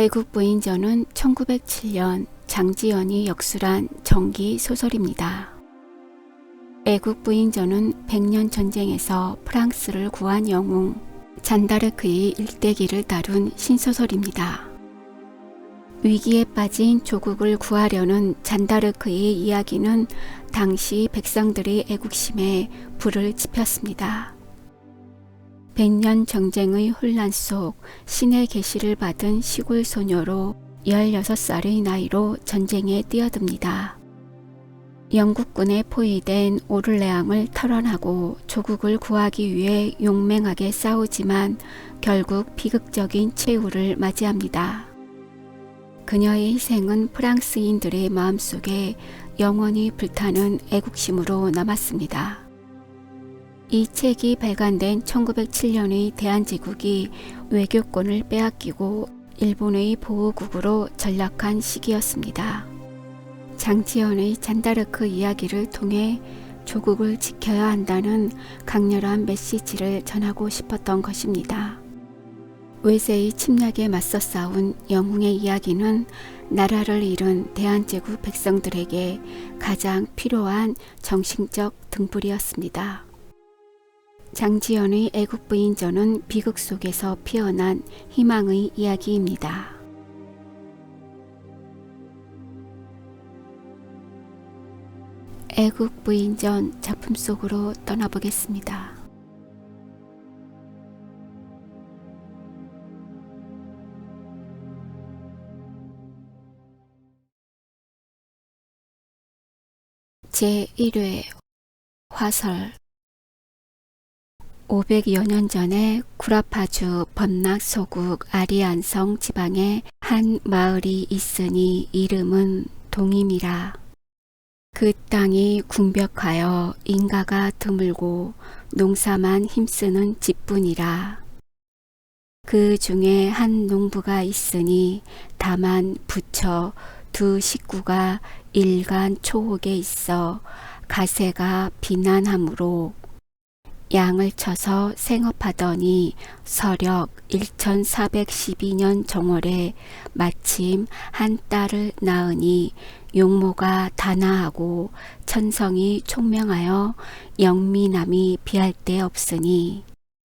애국부인전은 1907년 장지연이 역술한 정기 소설입니다. 애국부인전은 100년 전쟁에서 프랑스를 구한 영웅 잔다르크의 일대기를 다룬 신소설입니다. 위기에 빠진 조국을 구하려는 잔다르크의 이야기는 당시 백성들의 애국심에 불을 지폈습니다. 100년 전쟁의 혼란 속 신의 계시를 받은 시골 소녀로 16살의 나이로 전쟁에 뛰어듭니다. 영국군에 포위된 오를레앙을 탈환하고 조국을 구하기 위해 용맹하게 싸우지만 결국 비극적인 최후를 맞이합니다. 그녀의 희생은 프랑스인들의 마음속에 영원히 불타는 애국심으로 남았습니다. 이 책이 발간된 1907년의 대한제국이 외교권을 빼앗기고 일본의 보호국으로 전락한 시기였습니다. 장지연의 잔다르크 이야기를 통해 조국을 지켜야 한다는 강렬한 메시지를 전하고 싶었던 것입니다. 외세의 침략에 맞서 싸운 영웅의 이야기는 나라를 잃은 대한제국 백성들에게 가장 필요한 정신적 등불이었습니다. 장지연의 애국부인전은 비극 속에서 피어난 희망의 이야기입니다. 애국부인전 작품 속으로 떠나보겠습니다. 제1회 화설 500여 년 전에 구라파주 범락 소국 아리안성 지방에 한 마을이 있으니 이름은 동임이라. 그 땅이 궁벽하여 인가가 드물고 농사만 힘쓰는 집뿐이라. 그 중에 한 농부가 있으니 다만 부처 두 식구가 일간 초옥에 있어 가세가 비난하므로 양을 쳐서 생업하더니 서력 1412년 정월에 마침 한 딸을 낳으니 용모가 단아하고 천성이 총명하여 영미남이 비할 데 없으니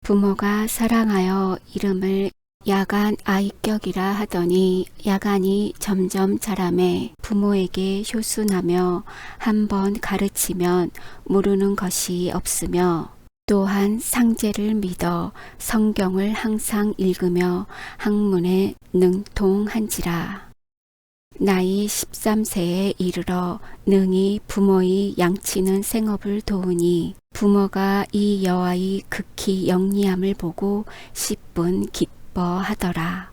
부모가 사랑하여 이름을 야간 아이격이라 하더니 야간이 점점 자라매 부모에게 효순하며 한번 가르치면 모르는 것이 없으며 또한 상제를 믿어 성경을 항상 읽으며 학문에 능통한지라. 나이 13세에 이르러 능히 부모의 양치는 생업을 도우니 부모가 이 여아의 극히 영리함을 보고 10분 기뻐하더라.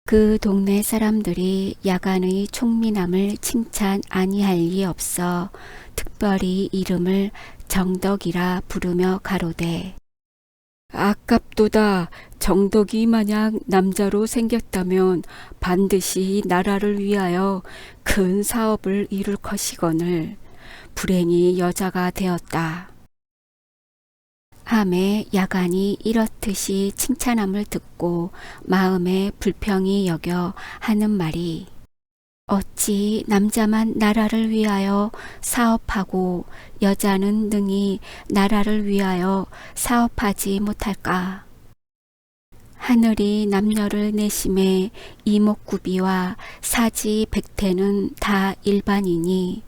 그 동네 사람들이 야간의 총민함을 칭찬 아니할 리 없어 특별히 이름을 정덕이라 부르며 가로되 아깝도다. 정덕이 마냥 남자로 생겼다면 반드시 나라를 위하여 큰 사업을 이룰 것이거늘 불행히 여자가 되었다. 함에 야간이 이렇듯이 칭찬함을 듣고 마음에 불평이 여겨 하는 말이 어찌 남자만 나라를 위하여 사업하고 여자는 능히 나라를 위하여 사업하지 못할까? 하늘이 남녀를 내심해 이목구비와 사지백태는 다 일반이니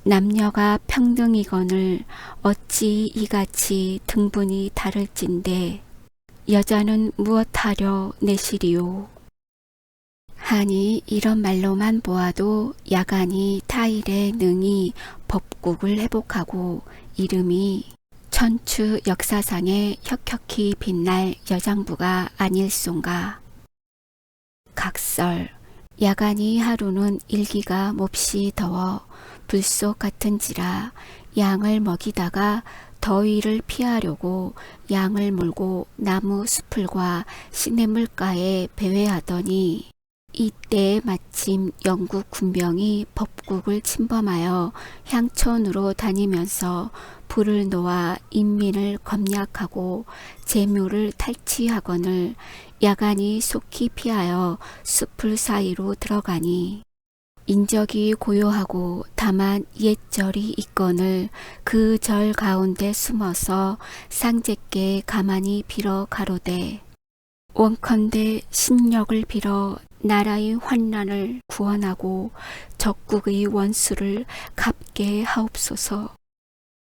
남녀가 평등이거늘 어찌 이같이 등분이 다를진데 여자는 무엇하려 내시리요? 하니 이런 말로만 보아도 야간이 타일에 능히 법국을 회복하고 이름이 천추 역사상에 혁혁히 빛날 여장부가 아닐쏜가. 각설 야간이 하루는 일기가 몹시 더워 불속 같은지라 양을 먹이다가 더위를 피하려고 양을 몰고 나무 숲을과 시냇물가에 배회하더니 이때 마침 영국 군병이 법국을 침범하여 향촌으로 다니면서 불을 놓아 인민을 검약하고 재묘를 탈취하거늘 야간이 속히 피하여 숲을 사이로 들어가니 인적이 고요하고 다만 옛절이 있거늘 그 절 가운데 숨어서 상제께 가만히 빌어 가로되 원컨대 신력을 빌어 나라의 환난을 구원하고 적국의 원수를 갚게 하옵소서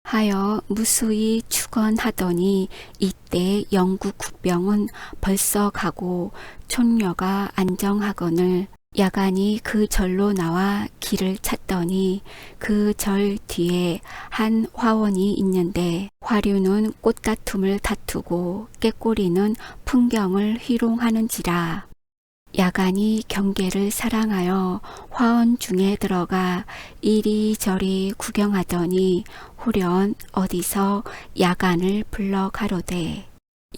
하여 무수히 축원하더니 이때 영국 국병은 벌써 가고 촌녀가 안정하거늘 야간이 그 절로 나와 길을 찾더니 그 절 뒤에 한 화원이 있는데 화류는 꽃다툼을 다투고 꾀꼬리는 풍경을 희롱하는지라 야간이 경계를 사랑하여 화원 중에 들어가 이리저리 구경하더니 후련 어디서 야간을 불러 가로되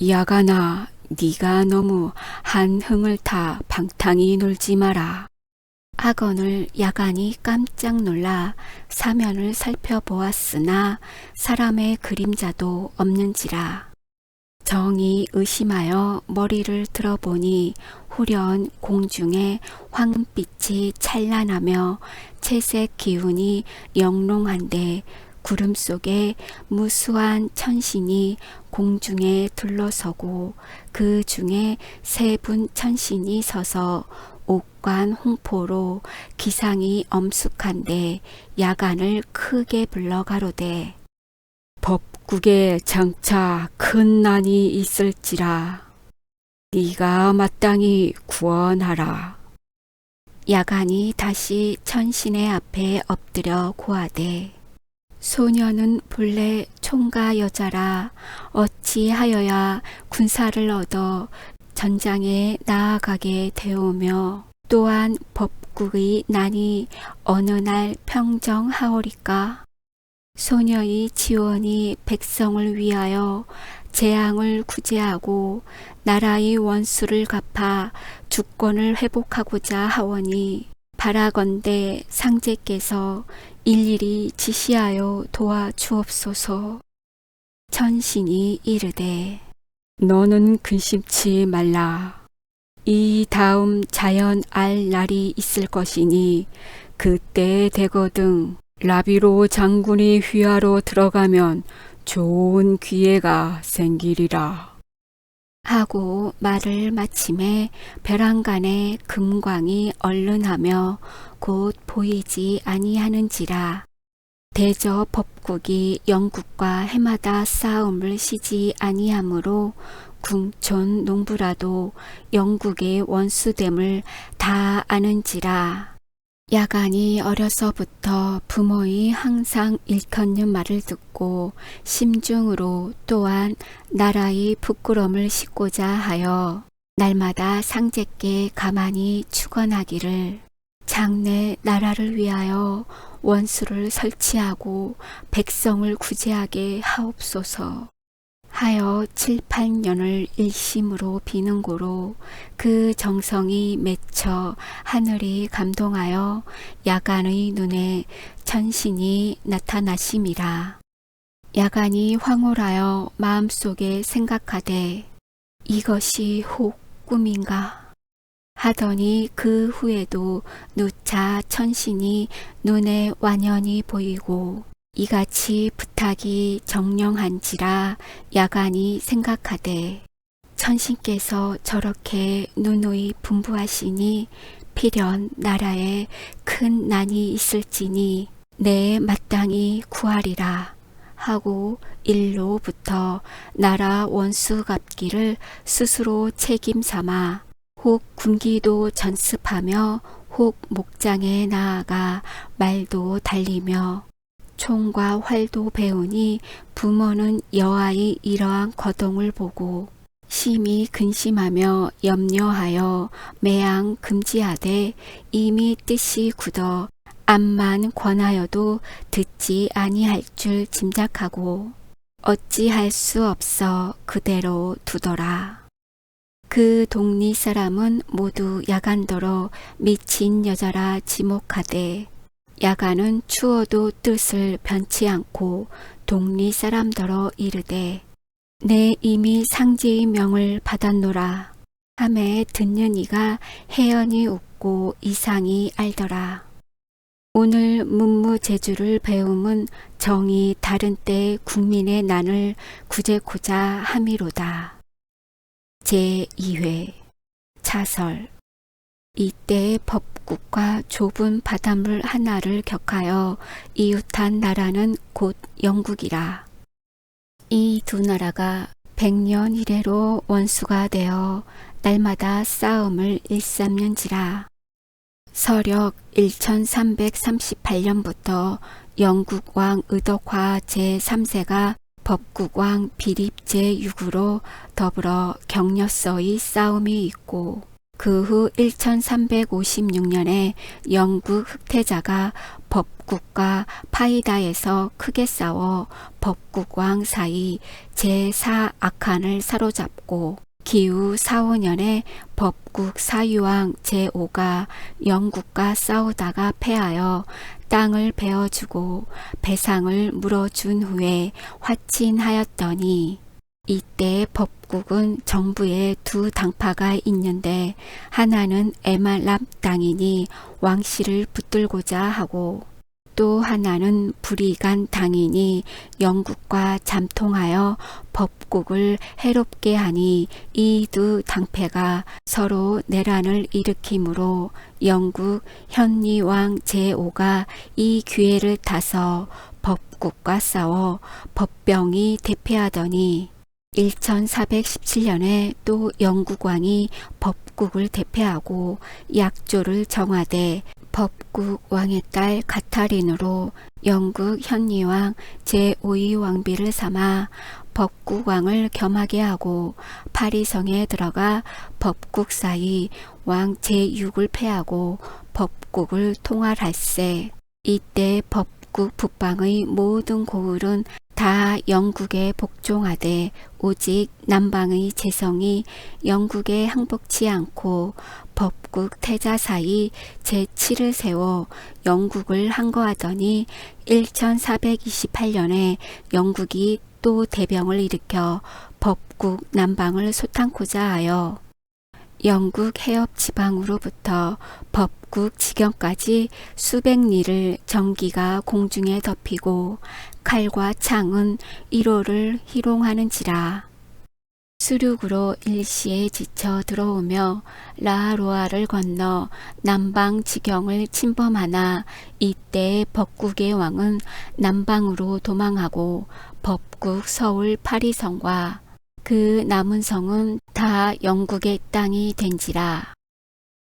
야간아 네가 너무 한 흥을 타 방탕히 놀지 마라 하거늘 야간이 깜짝 놀라 사면을 살펴보았으나 사람의 그림자도 없는지라 정이 의심하여 머리를 들어보니 후련 공중에 황빛이 찬란하며 채색 기운이 영롱한데 구름 속에 무수한 천신이 공중에 둘러서고 그 중에 세 분 천신이 서서 옥관 홍포로 기상이 엄숙한데 야간을 크게 불러 가로되 법국에 장차 큰 난이 있을지라 네가 마땅히 구원하라. 야간이 다시 천신의 앞에 엎드려 고하되 소녀는 본래 총가 여자라 어찌하여야 군사를 얻어 전장에 나아가게 되오며 또한 법국의 난이 어느 날 평정하오리까? 소녀의 지원이 백성을 위하여 재앙을 구제하고 나라의 원수를 갚아 주권을 회복하고자 하오니 바라건대 상제께서 일일이 지시하여 도와주옵소서. 천신이 이르되 너는 근심치 말라. 이 다음 자연 알 날이 있을 것이니 그때 되거든 라비로 장군이 휘하러 들어가면 좋은 기회가 생기리라. 하고 말을 마침에 벼랑간에 금광이 얼른하며 곧 보이지 아니하는지라. 대저 법국이 영국과 해마다 싸움을 쉬지 아니하므로 궁촌 농부라도 영국의 원수됨을 다 아는지라. 야간이 어려서부터 부모의 항상 일컫는 말을 듣고 심중으로 또한 나라의 부끄러움을 싣고자 하여 날마다 상제께 가만히 축원하기를 장래 나라를 위하여 원수를 설치하고 백성을 구제하게 하옵소서 하여 7, 8년을 일심으로 비는 고로 그 정성이 맺혀 하늘이 감동하여 야간의 눈에 천신이 나타나심이라. 야간이 황홀하여 마음속에 생각하되 이것이 혹 꿈인가 하더니 그 후에도 누차 천신이 눈에 완연히 보이고 이같이 부탁이 정령한지라 야간이 생각하되 천신께서 저렇게 누누이 분부하시니 필연 나라에 큰 난이 있을지니 내 마땅히 구하리라 하고 일로부터 나라 원수 갚기를 스스로 책임 삼아 혹 군기도 전습하며 혹 목장에 나아가 말도 달리며 총과 활도 배우니 부모는 여아의 이러한 거동을 보고 심히 근심하며 염려하여 매양 금지하되 이미 뜻이 굳어 암만 권하여도 듣지 아니할 줄 짐작하고 어찌할 수 없어 그대로 두더라. 그 동리 사람은 모두 야간더러 미친 여자라 지목하되 야간은 추워도 뜻을 변치 않고 동리 사람더러 이르되 내 이미 상제의 명을 받았노라. 함에 듣는 이가 해연히 웃고 이상히 알더라. 오늘 문무제주를 배움은 정이 다른 때 국민의 난을 구제코자 함이로다. 제2회 차설. 이때의 법국과 좁은 바닷물 하나를 격하여 이웃한 나라는 곧 영국이라. 이 두 나라가 100년 이래로 원수가 되어 날마다 싸움을 일삼는지라. 서력 1338년부터 영국 왕 의덕화 제3세가 법국왕 비립 제6으로 더불어 격렬서의 싸움이 있고, 그 후 1356년에 영국 흑태자가 법국과 파이다에서 크게 싸워 법국왕 사이 제4악한을 사로잡고, 기후 4, 5년에 법국 사유왕 제5가 영국과 싸우다가 패하여 땅을 베어주고 배상을 물어준 후에 화친하였더니, 이때 법국은 정부에 두 당파가 있는데 하나는 에말랍 당이니 왕실을 붙들고자 하고, 또 하나는 불이간 당이니 영국과 잠통하여 법국을 해롭게 하니, 이 두 당패가 서로 내란을 일으키므로 영국 현리왕 제5가 이 기회를 타서 법국과 싸워 법병이 대패하더니, 1417년에 또 영국 왕이 법국을 대패하고 약조를 정하되 법국 왕의 딸 가타린으로 영국 현리왕 제5의 왕비를 삼아 법국 왕을 겸하게 하고 파리성에 들어가 법국 사이 왕 제6을 패하고 법국을 통할할세. 이때 법국 북방의 모든 고을은 다 영국에 복종하되 오직 남방의 재성이 영국에 항복치 않고 법국 태자 사이 제7을 세워 영국을 항거하더니, 1428년에 영국이 또 대병을 일으켜 법국 남방을 소탕코자 하여 영국 해협 지방으로부터 법국 지경까지 수백 리를 전기가 공중에 덮이고 칼과 창은 1호를 희롱하는지라. 수륙으로 일시에 지쳐 들어오며 라하로아를 건너 남방 지경을 침범하나, 이때 법국의 왕은 남방으로 도망하고 법국 서울 파리성과 그 남은 성은 다 영국의 땅이 된지라.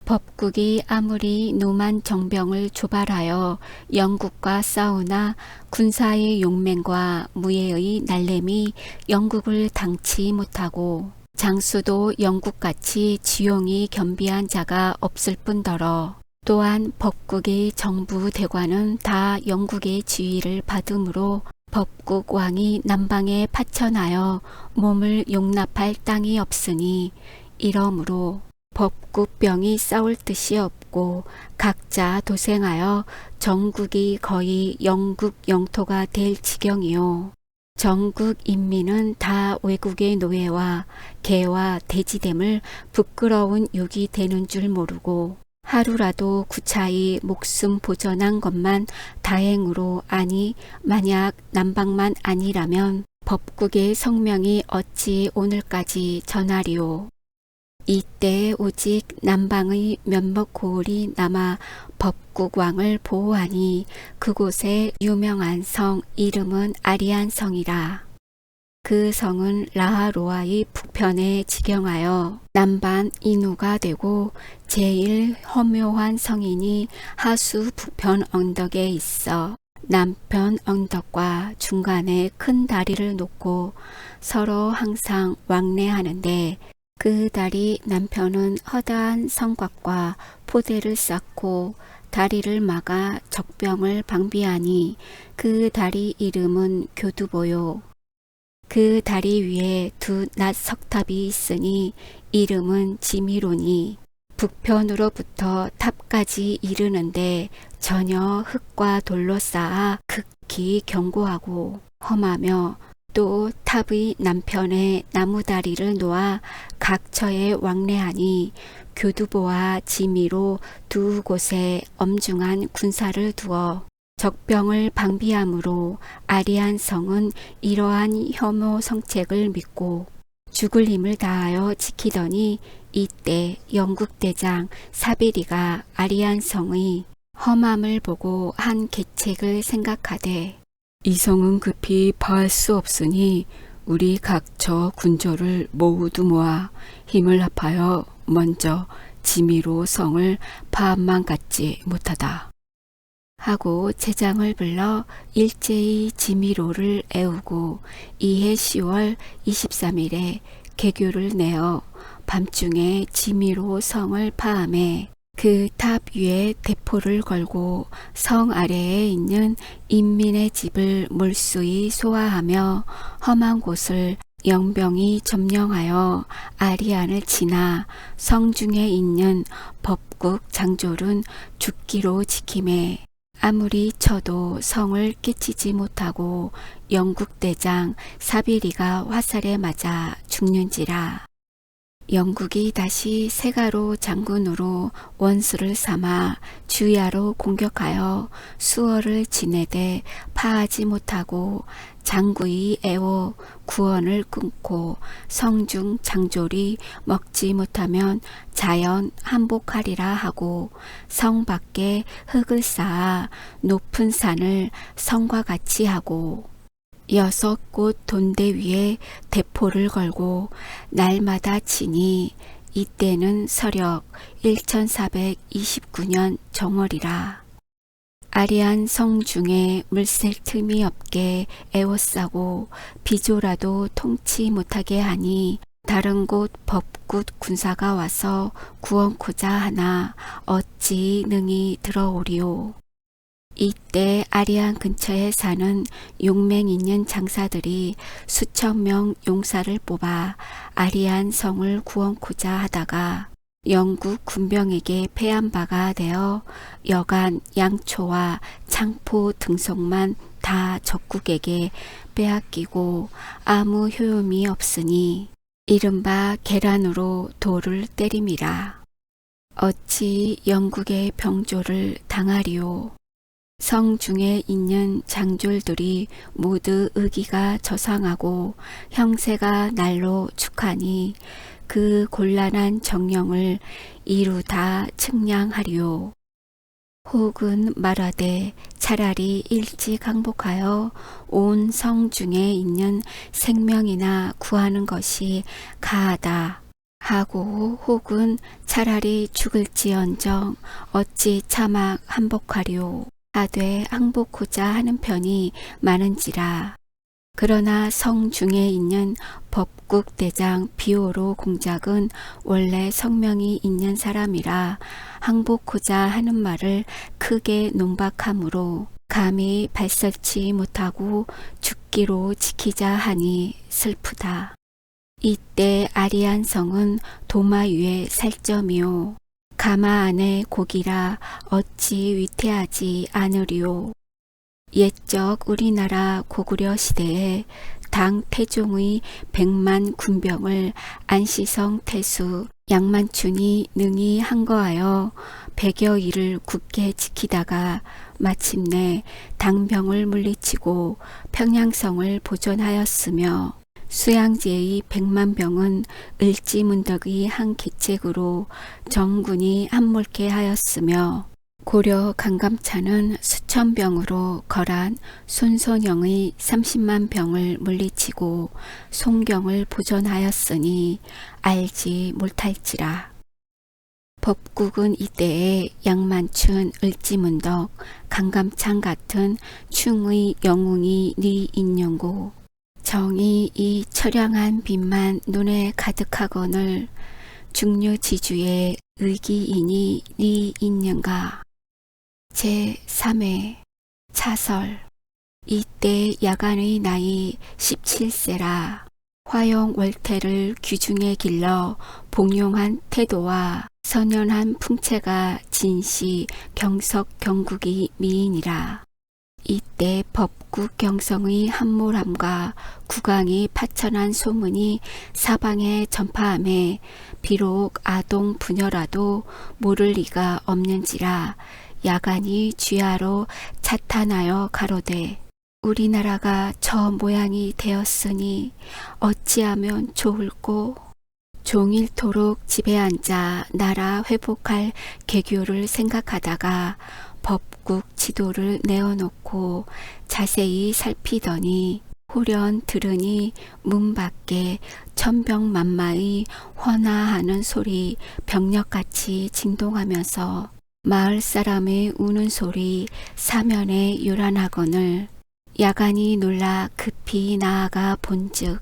법국이 아무리 노만 정병을 조발하여 영국과 싸우나 군사의 용맹과 무예의 날램이 영국을 당치 못하고, 장수도 영국같이 지용이 겸비한 자가 없을 뿐더러, 또한 법국의 정부 대관은 다 영국의 지위를 받으므로 법국 왕이 남방에 파천하여 몸을 용납할 땅이 없으니, 이러므로 법국병이 싸울 뜻이 없고 각자 도생하여 전국이 거의 영국 영토가 될 지경이요. 전국 인민은 다 외국의 노예와 개와 돼지됨을 부끄러운 육이 되는 줄 모르고, 하루라도 구차히 목숨 보전한 것만 다행으로, 아니 만약 남방만 아니라면 법국의 성명이 어찌 오늘까지 전하리오. 이때 오직 남방의 몇몇 고을이 남아 법국왕을 보호하니, 그곳에 유명한 성 이름은 아리안성이라. 그 성은 라하로아의 북편에 지경하여 남반 인후가 되고 제일 허묘한 성이니, 하수 북편 언덕에 있어 남편 언덕과 중간에 큰 다리를 놓고 서로 항상 왕래하는데, 그 다리 남편은 허다한 성곽과 포대를 쌓고 다리를 막아 적병을 방비하니, 그 다리 이름은 교두보요. 그 다리 위에 두 낮 석탑이 있으니 이름은 지미로니, 북편으로부터 탑까지 이르는데 전혀 흙과 돌로 쌓아 극히 견고하고 험하며, 또 탑의 남편에 나무다리를 놓아 각처에 왕래하니 교두보와 지미로 두 곳에 엄중한 군사를 두어 적병을 방비함으로 아리안 성은 이러한 혐오 성책을 믿고 죽을 힘을 다하여 지키더니 이때 영국 대장 사비리가 아리안 성의 험함을 보고 한 계책을 생각하되 이 성은 급히 파할 수 없으니 우리 각처 군조를 모두 모아 힘을 합하여 먼저 지미로 성을 파함만 갖지 못하다 하고 제장을 불러 일제히 지미로를 애우고 이해 10월 23일에 개교를 내어 밤중에 지미로 성을 파함해 그 탑 위에 대포를 걸고 성 아래에 있는 인민의 집을 몰수히 소화하며 험한 곳을 영병이 점령하여 아리안을 지나 성중에 있는 법국 장졸은 죽기로 지킴해 아무리 쳐도 성을 깨치지 못하고 영국 대장 사비리가 화살에 맞아 죽는지라. 영국이 다시 세가로 장군으로 원수를 삼아 주야로 공격하여 수월을 지내되 파하지 못하고 장구의 애워 구원을 끊고 성중 장졸이 먹지 못하면 자연 항복하리라 하고 성 밖에 흙을 쌓아 높은 산을 성과 같이 하고 6곳 돈대 위에 대포를 걸고 날마다 치니 이때는 서력 1429년 정월이라. 아리안 성 중에 물샐 틈이 없게 애워싸고 비조라도 통치 못하게 하니 다른 곳 법굿 군사가 와서 구원코자 하나 어찌 능히 들어오리오. 이때 아리안 근처에 사는 용맹 있는 장사들이 수천 명 용사를 뽑아 아리안 성을 구원코자 하다가 영국 군병에게 패한 바가 되어 여간 양초와 창포 등속만 다 적국에게 빼앗기고 아무 효용이 없으니 이른바 계란으로 돌을 때림이라. 어찌 영국의 병조를 당하리오. 성 중에 있는 장졸들이 모두 의기가 저상하고 형세가 날로 축하니 그 곤란한 정령을 이루다 측량하리오. 혹은 말하되 차라리 일찍 항복하여 온 성 중에 있는 생명이나 구하는 것이 가하다 하고 혹은 차라리 죽을지언정 어찌 차마 항복하리오 하되 항복코자 하는 편이 많은지라. 그러나 성 중에 있는 법국 대장 비오로 공작은 원래 성명이 있는 사람이라 항복코자 하는 말을 크게 논박하므로 감히 발설치 못하고 죽기로 지키자 하니 슬프다. 이때 아리안 성은 도마 위에 살점이요 가마 안에 고기라 어찌 위태하지 않으리오. 옛적 우리나라 고구려 시대에 당 태종의 100만 군병을 안시성 태수 양만춘이 능히 항거하여 100여일을 굳게 지키다가 마침내 당병을 물리치고 평양성을 보존하였으며 수양제의 100만 병은 을지문덕의 한 계책으로 정군이 함몰케 하였으며 고려 강감찬은 수천 병으로 거란 손선영의 30만 병을 물리치고 송경을 보존하였으니 알지 못할지라. 법국은 이때에 양만춘, 을지문덕, 강감찬 같은 충의 영웅이 네 인용고 정이 이 처량한 빛만 눈에 가득하거늘 중류지주의 의기이니 네 있는가. 제3회 차설. 이때 야간의 나이 17세라. 화용 월태를 귀중에 길러 복용한 태도와 선연한 풍채가 진시 경석 경국이 미인이라. 이때 법국 경성의 함몰함과 국왕이 파천한 소문이 사방에 전파함에 비록 아동 부녀라도 모를 리가 없는지라 야간이 쥐하로 차탄하여 가로되 우리나라가 저 모양이 되었으니 어찌하면 좋을꼬. 종일토록 집에 앉아 나라 회복할 개교를 생각하다가 법국 지도를 내어놓고 자세히 살피더니 호련 들으니 문 밖에 천병만마의 헌화하는 소리 병력같이 진동하면서 마을 사람의 우는 소리 사면에 요란하거늘 야간이 놀라 급히 나아가 본즉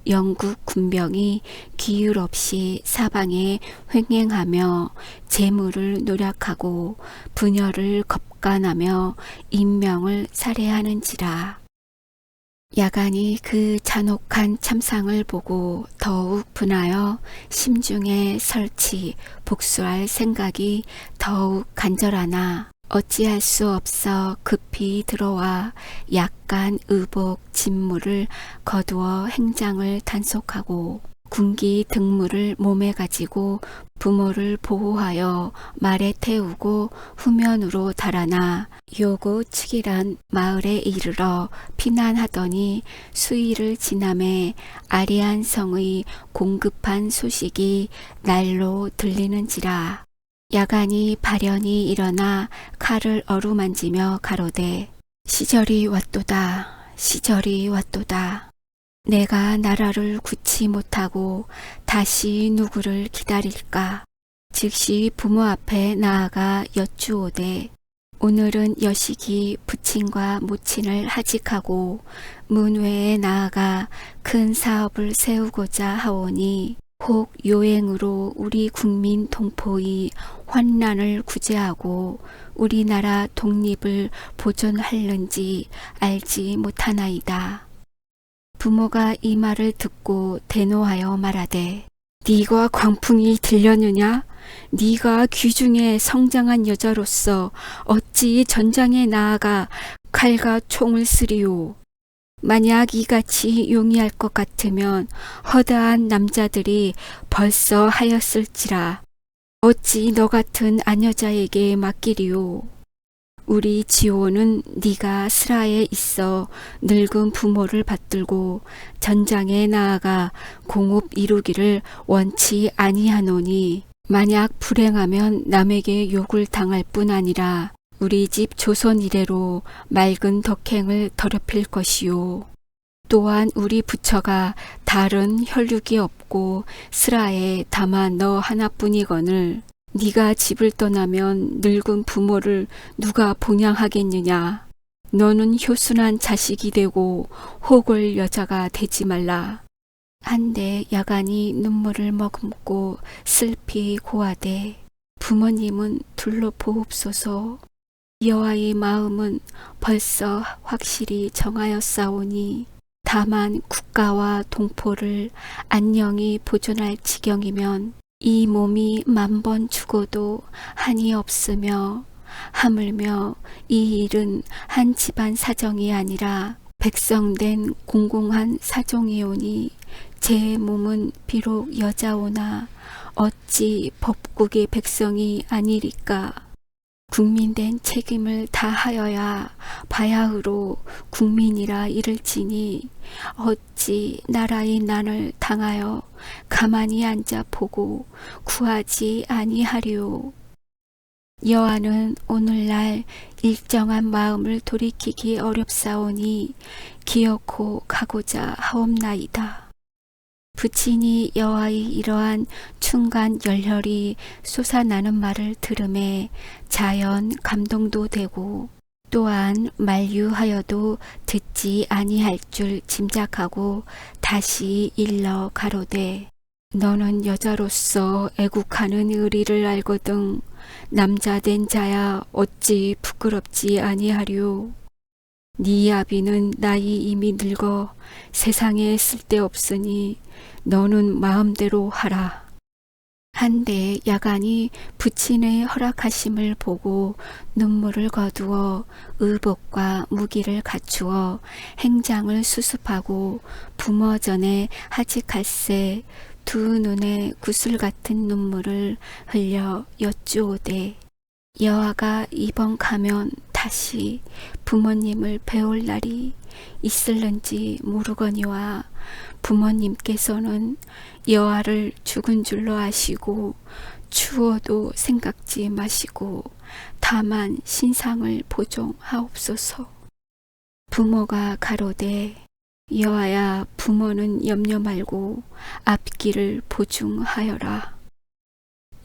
영국 군병이 기율 없이 사방에 횡행하며 재물을 노략하고 부녀를 겁간하며 인명을 살해하는지라. 야간이 그 잔혹한 참상을 보고 더욱 분하여 심중에 설치 복수할 생각이 더욱 간절하나 어찌할 수 없어 급히 들어와 약간 의복 진물을 거두어 행장을 단속하고 군기 등물을 몸에 가지고 부모를 보호하여 말에 태우고 후면으로 달아나 요고 측이란 마을에 이르러 피난하더니 수일을 지남에 아리안 성의 공급한 소식이 날로 들리는지라. 야간이 발연히 일어나 칼을 어루만지며 가로되 시절이 왔도다. 시절이 왔도다. 내가 나라를 굳지 못하고 다시 누구를 기다릴까. 즉시 부모 앞에 나아가 여쭈오되 오늘은 여식이 부친과 모친을 하직하고 문외에 나아가 큰 사업을 세우고자 하오니 혹 요행으로 우리 국민 동포의 환난을 구제하고 우리나라 독립을 보존할는지 알지 못하나이다. 부모가 이 말을 듣고 대노하여 말하되 네가 광풍이 들렸느냐? 네가 귀중에 성장한 여자로서 어찌 전장에 나아가 칼과 총을 쓰리오. 만약 이같이 용이할 것 같으면 허다한 남자들이 벌써 하였을지라. 어찌 너 같은 아녀자에게 맡기리오. 우리 지호는 네가 스라에 있어 늙은 부모를 받들고 전장에 나아가 공업 이루기를 원치 아니하노니 만약 불행하면 남에게 욕을 당할 뿐 아니라 우리 집 조선 이래로 맑은 덕행을 더럽힐 것이요. 또한 우리 부처가 다른 혈육이 없고 스라에 다만 너 하나뿐이거늘 네가 집을 떠나면 늙은 부모를 누가 봉양하겠느냐. 너는 효순한 자식이 되고 호골 여자가 되지 말라. 한데 야간이 눈물을 머금고 슬피 고하되 부모님은 둘러보옵소서. 여호와의 마음은 벌써 확실히 정하였사오니 다만 국가와 동포를 안녕히 보존할 지경이면 이 몸이 10,000번 죽어도 한이 없으며 하물며 이 일은 한 집안 사정이 아니라 백성된 공공한 사정이오니 제 몸은 비록 여자오나 어찌 법국의 백성이 아니리까. 국민된 책임을 다하여야 바야흐로 국민이라 이를지니 어찌 나라의 난을 당하여 가만히 앉아 보고 구하지 아니하리오. 여호와는 오늘날 일정한 마음을 돌이키기 어렵사오니 기어코 가고자 하옵나이다. 부친이 여호와의 이러한 충간 열혈이 솟아나는 말을 들음에 자연 감동도 되고 또한 만류하여도 듣지 아니할 줄 짐작하고 다시 일러 가로되 너는 여자로서 애국하는 의리를 알거든 남자된 자야 어찌 부끄럽지 아니하리오. 네 아비는 나이 이미 늙어 세상에 쓸데없으니 너는 마음대로 하라. 한데 야간이 부친의 허락하심을 보고 눈물을 거두어 의복과 무기를 갖추어 행장을 수습하고 부모 전에 하직할새 두 눈에 구슬 같은 눈물을 흘려 여쭈오되 여아가 이번 가면 다시 부모님을 배울 날이 있을는지 모르거니와 부모님께서는 여아를 죽은 줄로 아시고 추워도 생각지 마시고 다만 신상을 보종하옵소서. 부모가 가로되 여아야 부모는 염려 말고 앞길을 보중하여라.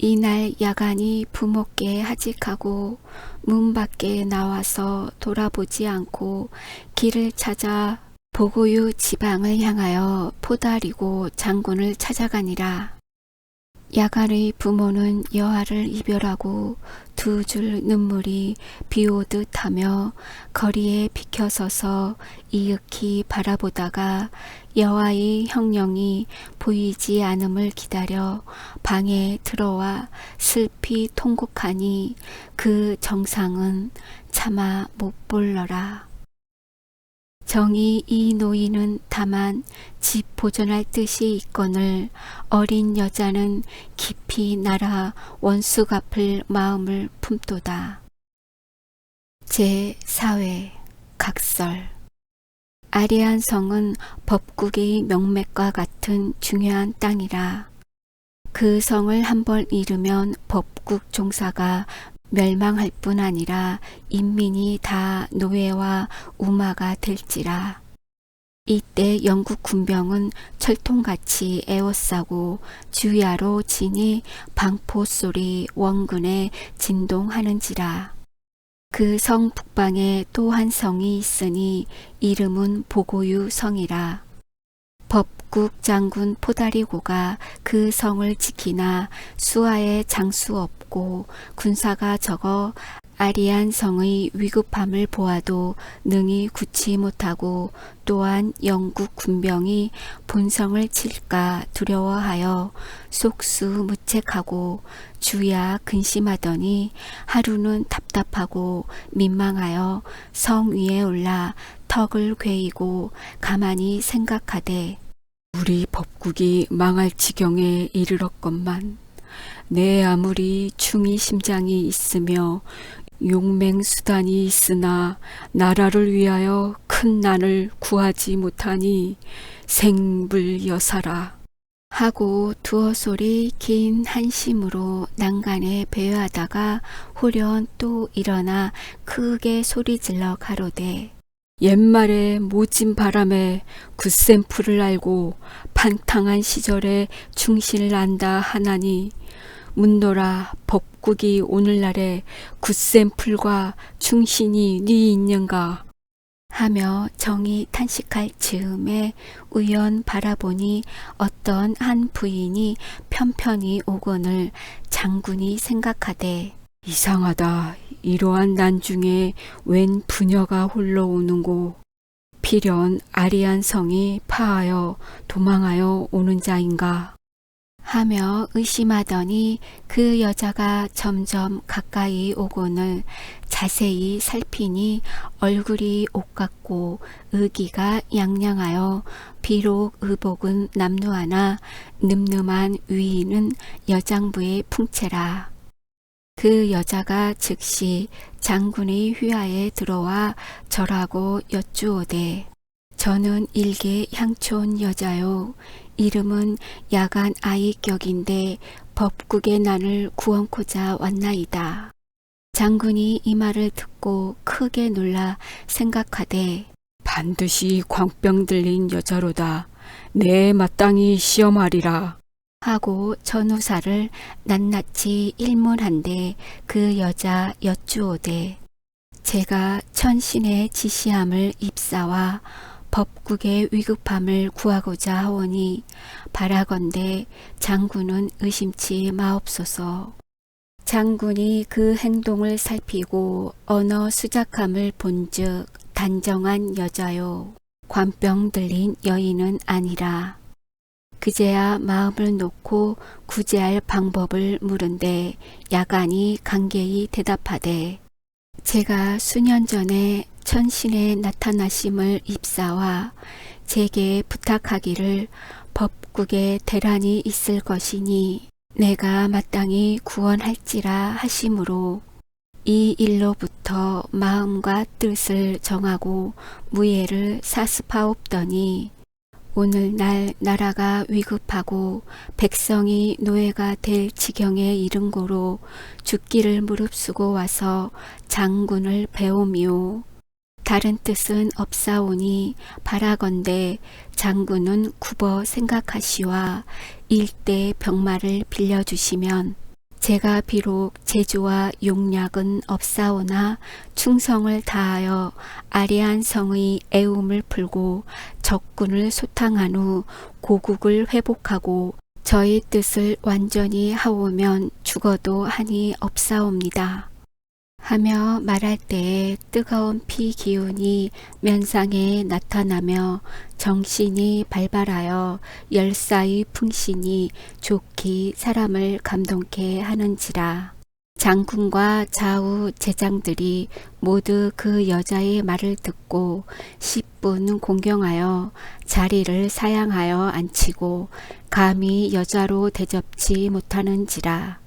이날 야간이 부모께 하직하고 문 밖에 나와서 돌아보지 않고 길을 찾아 보고유 지방을 향하여 포다리고 장군을 찾아가니라. 야간의 부모는 여아를 이별하고 두 줄 눈물이 비오듯 하며 거리에 비켜서서 이윽히 바라보다가 여아의 형령이 보이지 않음을 기다려 방에 들어와 슬피 통곡하니 그 정상은 차마 못 볼러라. 정이 이 노인은 다만 집 보존할 뜻이 있거늘 어린 여자는 깊이 날아 원수 갚을 마음을 품도다. 제4회 각설. 아리안 성은 법국의 명맥과 같은 중요한 땅이라. 그 성을 한번 잃으면 법국 종사가 멸망할 뿐 아니라 인민이 다 노예와 우마가 될지라. 이때 영국 군병은 철통같이 에워싸고 주야로 지니 방포소리 원근에 진동하는지라. 그 성 북방에 또 한 성이 있으니 이름은 보고유 성이라. 법국 장군 포다리고가 그 성을 지키나 수하에 장수 없고 군사가 적어 아리안 성의 위급함을 보아도 능히 굳지 못하고 또한 영국 군병이 본성을 칠까 두려워하여 속수무책하고 주야 근심하더니 하루는 답답하고 민망하여 성 위에 올라 턱을 괴이고 가만히 생각하되 우리 법국이 망할 지경에 이르렀건만 내 아무리 충이 심장이 있으며 용맹수단이 있으나 나라를 위하여 큰 난을 구하지 못하니 생불여사라 하고 두어 소리 긴 한심으로 난간에 배회하다가 후련 또 일어나 크게 소리질러 가로되 옛말에 모진 바람에 굳센풀을 알고 판탕한 시절에 충신을 안다 하나니 문노라 법국이 오늘날에 굳센풀과 충신이 네 있는가 하며 정이 탄식할 즈음에 우연 바라보니 어떤 한 부인이 편편히 오거늘 장군이 생각하되 이상하다. 이러한 난중에 웬 부녀가 홀로 오는고 필연 아리안 성이 파하여 도망하여 오는 자인가 하며 의심하더니 그 여자가 점점 가까이 오고는 자세히 살피니 얼굴이 옷같고 의기가 양양하여 비록 의복은 남루하나 늠름한 위인은 여장부의 풍채라. 그 여자가 즉시 장군의 휘하에 들어와 절하고 여쭈오되 저는 일개 향촌 여자요. 이름은 야간 아이격인데 법국의 난을 구원코자 왔나이다. 장군이 이 말을 듣고 크게 놀라 생각하되 반드시 광병 들린 여자로다. 내 마땅히 시험하리라. 하고 전우사를 낱낱이 일문한데 그 여자 여쭈오되 제가 천신의 지시함을 입사와 법국의 위급함을 구하고자 하오니 바라건대 장군은 의심치 마옵소서. 장군이 그 행동을 살피고 언어 수작함을 본즉 단정한 여자요 관병 들린 여인은 아니라. 그제야 마음을 놓고 구제할 방법을 물은데 야간이 간개히 대답하되 제가 수년 전에 천신의 나타나심을 입사와 제게 부탁하기를 법국에 대란이 있을 것이니 내가 마땅히 구원할지라 하심으로 이 일로부터 마음과 뜻을 정하고 무예를 사습하옵더니 오늘날 나라가 위급하고 백성이 노예가 될 지경에 이른 고로 죽기를 무릅쓰고 와서 장군을 배우미오. 다른 뜻은 없사오니 바라건대 장군은 굽어 생각하시와 일대 병마를 빌려주시면 제가 비록 재주와 용략은 없사오나 충성을 다하여 아리안 성의 애움을 풀고 적군을 소탕한 후 고국을 회복하고 저희 뜻을 완전히 하오면 죽어도 한이 없사옵니다. 하며 말할 때에 뜨거운 피 기운이 면상에 나타나며 정신이 발발하여 열사의 풍신이 좋기 사람을 감동케 하는지라. 장군과 좌우 제장들이 모두 그 여자의 말을 듣고 10분 공경하여 자리를 사양하여 앉히고 감히 여자로 대접지 못하는지라.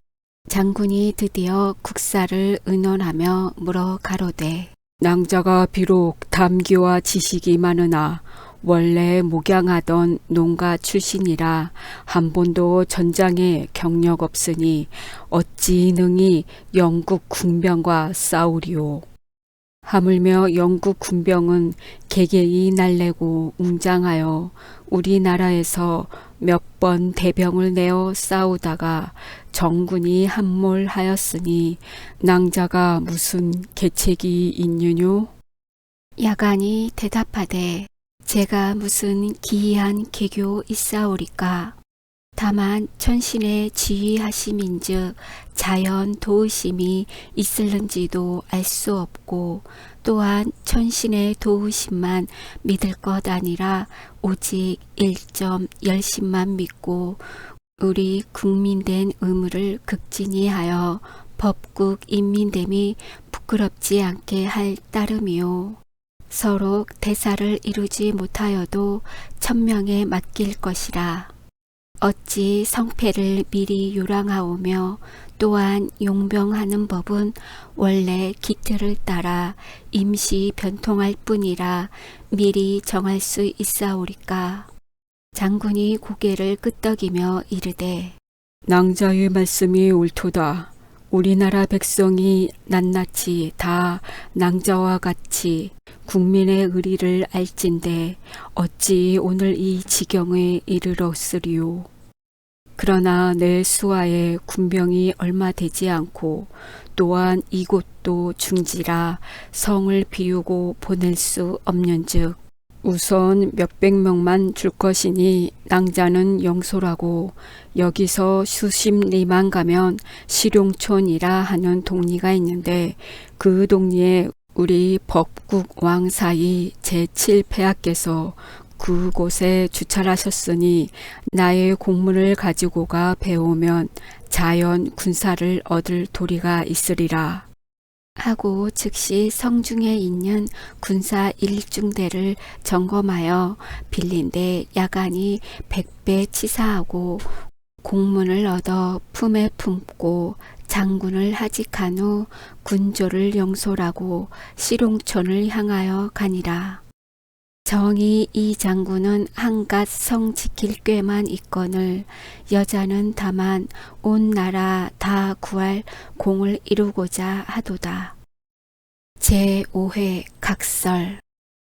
장군이 드디어 국사를 의논하며 물어 가로되 낭자가 비록 담기와 지식이 많으나 원래 목양하던 농가 출신이라 한 번도 전장에 경력 없으니 어찌 능히 영국 군병과 싸우리오. 하물며 영국 군병은 개개이 날래고 웅장하여 우리나라에서 몇 번 대병을 내어 싸우다가 정군이 함몰하였으니 낭자가 무슨 계책이 있느뇨? 야간이 대답하되 제가 무슨 기이한 계교 있사오리까. 다만 천신의 지휘하심인즉 자연 도우심이 있을는지도 알 수 없고 또한 천신의 도우심만 믿을 것 아니라 오직 1점 열심만 믿고 우리 국민된 의무를 극진히 하여 법국 인민됨이 부끄럽지 않게 할 따름이요. 서로 대사를 이루지 못하여도 천명에 맡길 것이라. 어찌 성패를 미리 요랑하오며 또한 용병하는 법은 원래 기틀을 따라 임시 변통할 뿐이라 미리 정할 수 있사오리까. 장군이 고개를 끄덕이며 이르되 낭자의 말씀이 옳도다. 우리나라 백성이 낱낱이 다 낭자와 같이 국민의 의리를 알진대 어찌 오늘 이 지경에 이르렀으리요. 그러나 내 수하에 군병이 얼마 되지 않고 또한 이곳도 중지라 성을 비우고 보낼 수 없는즉 우선 몇백 명만 줄 것이니 낭자는 영소라고 여기서 수십 리만 가면 실용촌이라 하는 동리가 있는데 그 동리에 우리 법국 왕사이 제7폐하께서 그곳에 주찰하셨으니 나의 공문을 가지고가 배우면 자연 군사를 얻을 도리가 있으리라. 하고 즉시 성중에 있는 군사 일중대를 점검하여 빌린데 야간이 100배 치사하고 공문을 얻어 품에 품고 장군을 하직한 후 군조를 영솔하고 시롱촌을 향하여 가니라. 정이 이 장군은 한갓 성 지킬 꾀만 있거늘 여자는 다만 온 나라 다 구할 공을 이루고자 하도다. 제5회 각설.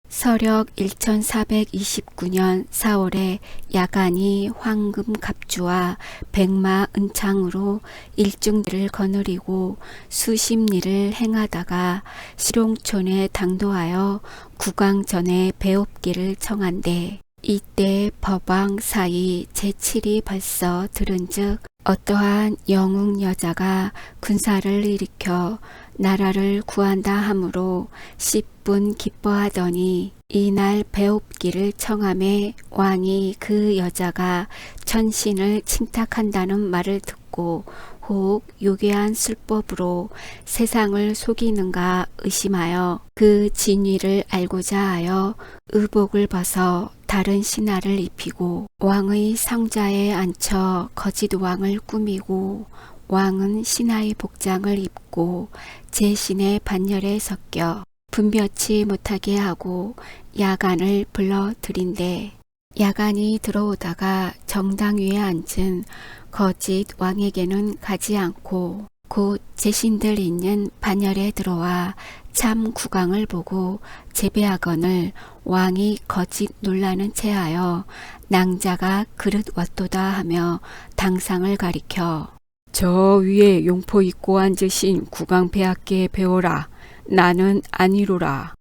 서력 1429년 4월에 야간이 황금 갑주와 백마 은창으로 일중대를 거느리고 수십 리를 행하다가 시롱촌에 당도하여 국왕전에 배옵기를 청한대 이때 법왕 사이 제7이 벌써 들은즉 어떠한 영웅 여자가 군사를 일으켜 나라를 구한다 하므로 10분 기뻐하더니 이날 배웁기를 청함에 왕이 그 여자가 천신을 침탁한다는 말을 듣고 혹 요괴한 술법으로 세상을 속이는가 의심하여 그 진위를 알고자 하여 의복을 벗어 다른 신하를 입히고 왕의 상자에 앉혀 거짓 왕을 꾸미고 왕은 신하의 복장을 입고 제신의 반열에 섞여 분별치 못하게 하고 야간을 불러들인대 야간이 들어오다가 정당 위에 앉은 거짓 왕에게는 가지 않고 곧 제신들 있는 반열에 들어와 참 국왕을 보고 제배하거늘 왕이 거짓 놀라는 체하여 낭자가 그릇 왔도다 하며 당상을 가리켜 저 위에 용포 입고 앉으신 국왕 폐하께 배워라. 나는 아니로라.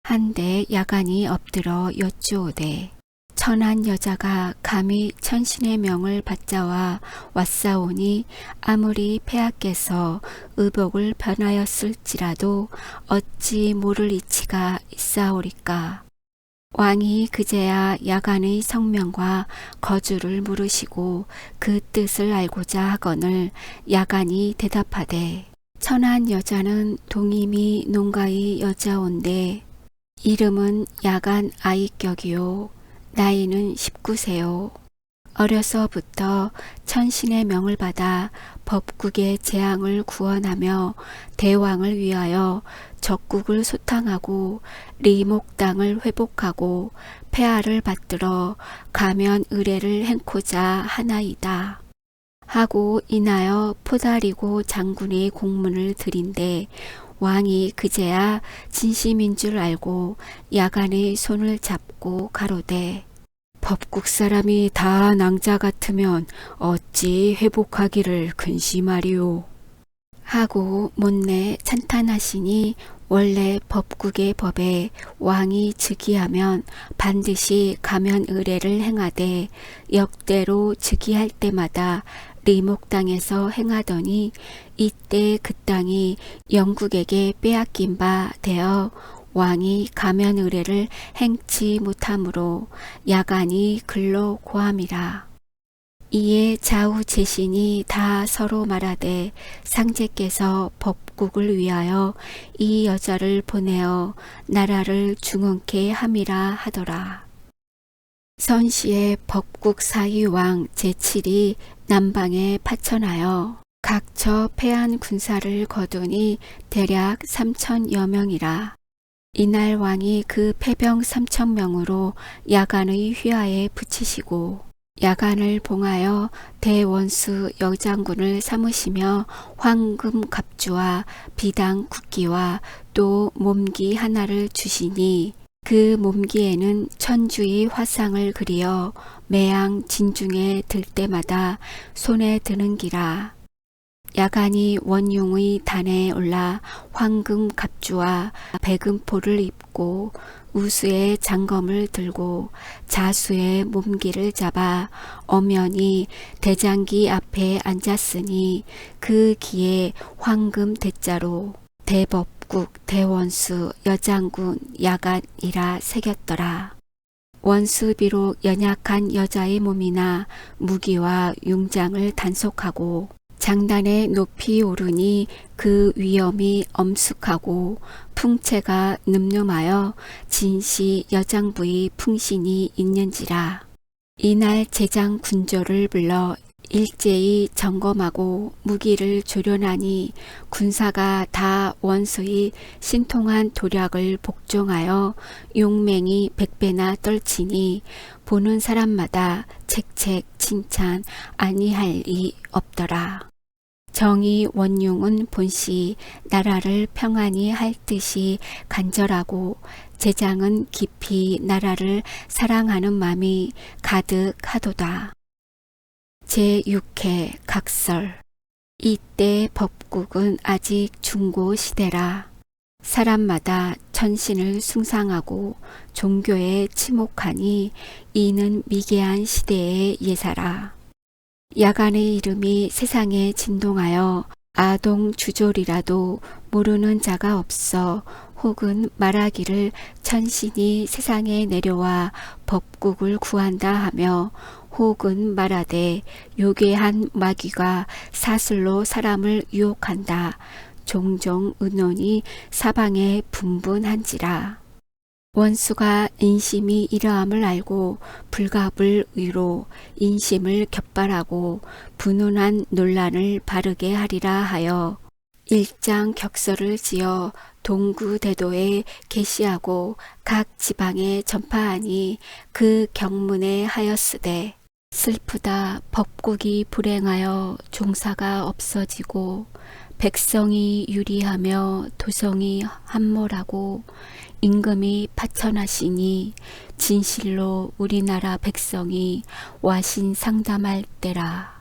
한데 야간이 엎드려 여쭈오되 천한 여자가 감히 천신의 명을 받자와 왔사오니 아무리 폐하께서 의복을 변하였을지라도 어찌 모를 이치가 있사오리까. 왕이 그제야 야간의 성명과 거주를 물으시고 그 뜻을 알고자 하거늘 야간이 대답하되 천한 여자는 동임이 농가의 여자온데 이름은 야간 아이격이요 나이는 19세요. 어려서부터 천신의 명을 받아 법국의 재앙을 구원하며 대왕을 위하여 적국을 소탕하고 리목당을 회복하고 폐하를 받들어 가면 의례를 행코자 하나이다. 하고 인하여 포다리고 장군의 공문을 드린데 왕이 그제야 진심인 줄 알고 야간의 손을 잡고 가로되 법국 사람이 다 낭자 같으면 어찌 회복하기를 근심하리오. 하고 못내 찬탄하시니 원래 법국의 법에 왕이 즉위하면 반드시 가면 의례를 행하되 역대로 즉위할 때마다 리목당에서 행하더니 이때 그 땅이 영국에게 빼앗긴 바 되어 왕이 가면 의례를 행치 못하므로 야간이 글로 고함이라. 이에 좌우 제신이 다 서로 말하되 상제께서 법국을 위하여 이 여자를 보내어 나라를 중흥케 함이라 하더라. 선시의 법국 사위왕 제7이 남방에 파천하여 각처 패한 군사를 거두니 대략 3,000여 명이라. 이날 왕이 그 패병 3,000명으로 야간의 휘하에 붙이시고 야간을 봉하여 대원수 여장군을 삼으시며 황금 갑주와 비당 국기와 또 몸기 하나를 주시니 그 몸기에는 천주의 화상을 그리어 매양 진중에 들 때마다 손에 드는 기라. 야간이 원흉의 단에 올라 황금 갑주와 백음포를 입고 우수의 장검을 들고 자수의 몸기를 잡아 엄연히 대장기 앞에 앉았으니 그 기에 황금 대자로 대법국 대원수 여장군 야간이라 새겼더라. 원수 비록 연약한 여자의 몸이나 무기와 융장을 단속하고 장단에 높이 오르니 그 위엄이 엄숙하고 풍채가 늠름하여 진시 여장부의 풍신이 있는지라. 이날 제장 군조를 불러 일제히 점검하고 무기를 조련하니 군사가 다 원수의 신통한 도략을 복종하여 용맹이 100배나 떨치니 보는 사람마다 책책 칭찬 아니할 리 없더라. 정의 원흉은 본시 나라를 평안히 할 듯이 간절하고 제장은 깊이 나라를 사랑하는 마음이 가득하도다. 제6회 각설. 이때 법국은 아직 중고 시대라. 사람마다 천신을 숭상하고 종교에 치목하니 이는 미개한 시대의 예사라. 야간의 이름이 세상에 진동하여 아동 주졸이라도 모르는 자가 없어 혹은 말하기를 천신이 세상에 내려와 법국을 구한다 하며 혹은 말하되 요괴한 마귀가 사슬로 사람을 유혹한다. 종종 의논이 사방에 분분한지라. 원수가 인심이 이러함을 알고 불갑을 위로 인심을 격발하고 분운한 논란을 바르게 하리라 하여 일장 격서를 지어 동구대도에 게시하고 각 지방에 전파하니 그 경문에 하였으되 슬프다. 법국이 불행하여 종사가 없어지고 백성이 유리하며 도성이 함몰하고 임금이 파천하시니 진실로 우리나라 백성이 와신 상담할 때라.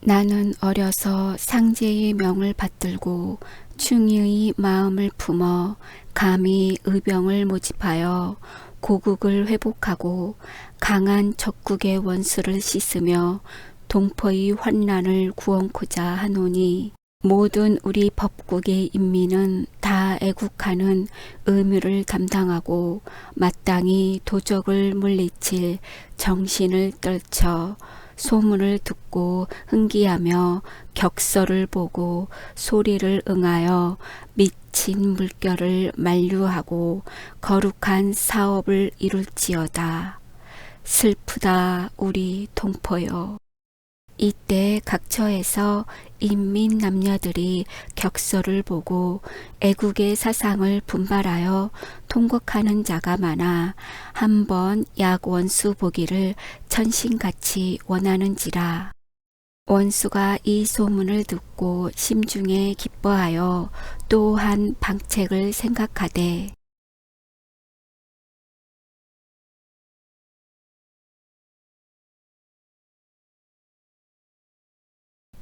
나는 어려서 상제의 명을 받들고 충의의 마음을 품어 감히 의병을 모집하여 고국을 회복하고 강한 적국의 원수를 씻으며 동포의 환난을 구원코자 하노니 모든 우리 법국의 인민은 다 애국하는 의무를 담당하고 마땅히 도적을 물리칠 정신을 떨쳐 소문을 듣고 흥기하며 격서를 보고 소리를 응하여 미친 물결을 만류하고 거룩한 사업을 이룰지어다. 슬프다 우리 동포여. 이때 각처에서 인민 남녀들이 격서를 보고 애국의 사상을 분발하여 통곡하는 자가 많아 한번 약원수 보기를 천신같이 원하는지라. 원수가 이 소문을 듣고 심중에 기뻐하여 또 한 방책을 생각하되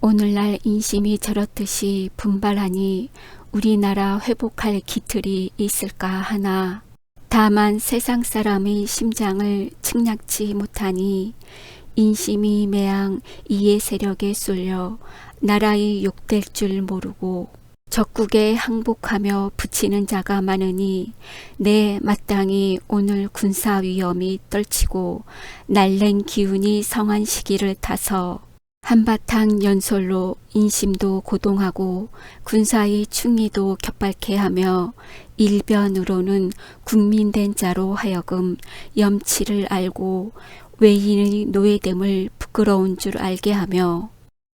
오늘날 인심이 저렇듯이 분발하니 우리나라 회복할 기틀이 있을까 하나 다만 세상 사람의 심장을 측량치 못하니 인심이 매양 이의 세력에 쏠려 나라의 욕될 줄 모르고 적국에 항복하며 붙이는 자가 많으니 내 마땅히 오늘 군사 위험이 떨치고 날랭 기운이 성한 시기를 타서 한바탕 연설로 인심도 고동하고 군사의 충의도 격발케 하며 일변으로는 국민된 자로 하여금 염치를 알고 외인의 노예됨을 부끄러운 줄 알게 하며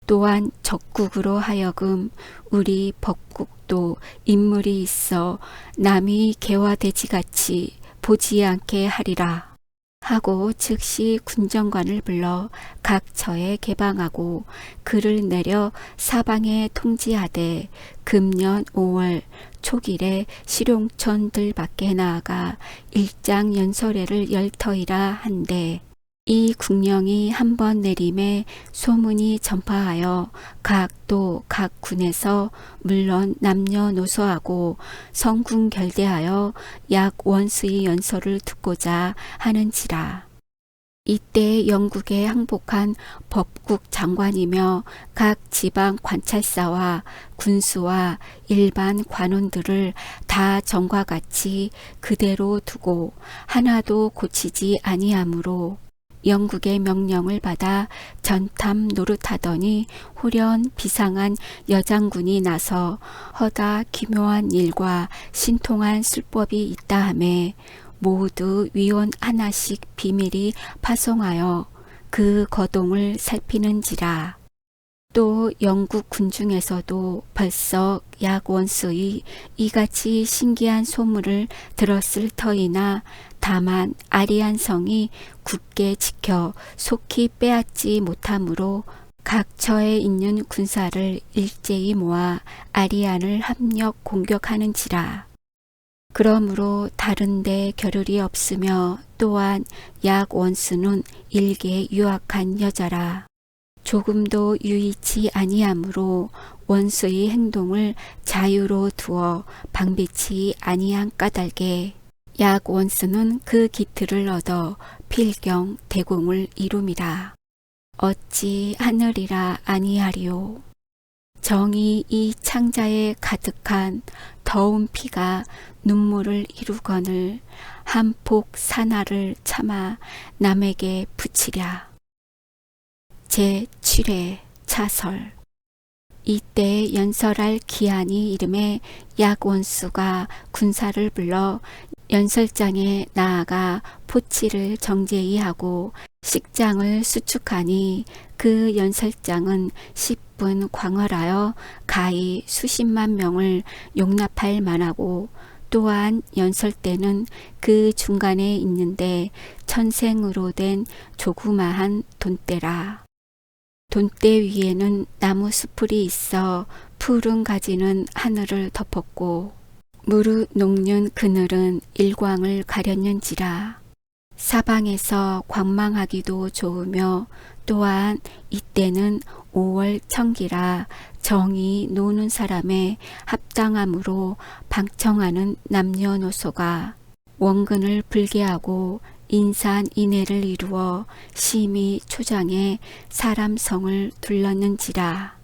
또한 적국으로 하여금 우리 법국도 인물이 있어 남이 개화돼지같이 보지 않게 하리라. 하고 즉시 군정관을 불러 각처에 개방하고 글을 내려 사방에 통지하되 금년 5월 초길에 실용천들 밖에 나아가 일장 연설회를 열터이라 한데 이 국령이 한 번 내림에 소문이 전파하여 각도 각 군에서 물론 남녀노소하고 성군 결대하여 약 원수의 연설을 듣고자 하는지라. 이때 영국에 항복한 법국 장관이며 각 지방 관찰사와 군수와 일반 관원들을 다 전과 같이 그대로 두고 하나도 고치지 아니하므로 영국의 명령을 받아 전탐 노릇하더니 후련 비상한 여장군이 나서 허다 기묘한 일과 신통한 술법이 있다 하매 모두 위원 하나씩 비밀이 파송하여 그 거동을 살피는지라. 또 영국 군중에서도 벌써 약원수의 이같이 신기한 소문을 들었을 터이나 다만 아리안성이 굳게 지켜 속히 빼앗지 못하므로 각처에 있는 군사를 일제히 모아 아리안을 합력 공격하는지라. 그러므로 다른데 겨를이 없으며 또한 약원수는 일개 유학한 여자라. 조금도 유의치 아니하므로 원수의 행동을 자유로 두어 방비치 아니한 까닭에 약원수는 그 기틀을 얻어 필경 대공을 이룸이라. 어찌 하늘이라 아니하리요. 정이 이 창자에 가득한 더운 피가 눈물을 이루거늘 한 폭 산화를 참아 남에게 붙이랴. 제7회 차설. 이때 연설할 기한이 이름에 약원수가 군사를 불러 연설장에 나아가 포치를 정제히 하고 식장을 수축하니 그 연설장은 10분 광활하여 가히 수십만 명을 용납할 만하고 또한 연설 때는 그 중간에 있는데 천생으로 된 조그마한 돈대라. 돈대 위에는 나무 수풀이 있어 푸른 가지는 하늘을 덮었고 무르 녹는 그늘은 일광을 가렸는지라. 사방에서 관망하기도 좋으며 또한 이때는 5월 청기라 정이 노는 사람의 합당함으로 방청하는 남녀노소가 원근을 불게하고 인산인해를 이루어 심히 초장에 사람 성을 둘렀는지라.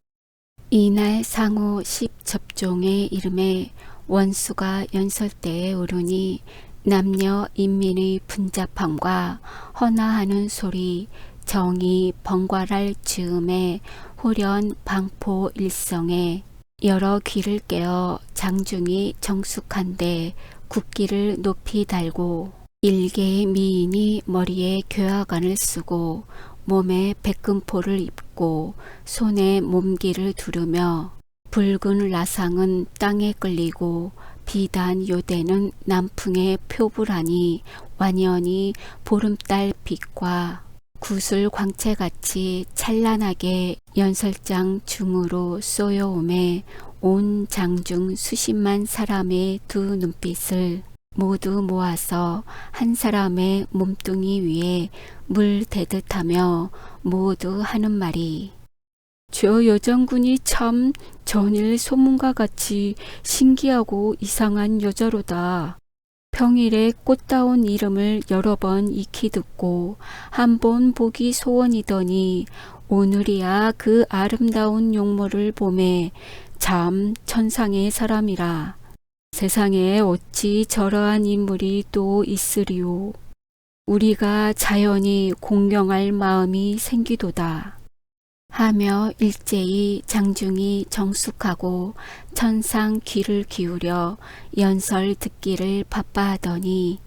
이날 상호 10접종의 이름에 원수가 연설대에 오르니 남녀 인민의 분잡함과 헌화하는 소리 정이 번갈할 즈음에 호련 방포 일성에 여러 귀를 깨어 장중이 정숙한데 국기를 높이 달고 일개의 미인이 머리에 교화관을 쓰고 몸에 백금포를 입고 손에 몸기를 두르며 붉은 라상은 땅에 끌리고 비단 요대는 남풍에 표불하니 완연히 보름달 빛과 구슬 광채같이 찬란하게 연설장 중으로 쏘여오매 온 장중 수십만 사람의 두 눈빛을 모두 모아서 한 사람의 몸뚱이 위에 물 대듯 하며 모두 하는 말이 저 여장군이 참 전일 소문과 같이 신기하고 이상한 여자로다. 평일에 꽃다운 이름을 여러 번 익히 듣고 한 번 보기 소원이더니 오늘이야 그 아름다운 용모를 보매 참 천상의 사람이라. 세상에 어찌 저러한 인물이 또 있으리오. 우리가 자연히 공경할 마음이 생기도다. 하며 일제히 장중이 정숙하고 천상 귀를 기울여 연설 듣기를 바빠하더니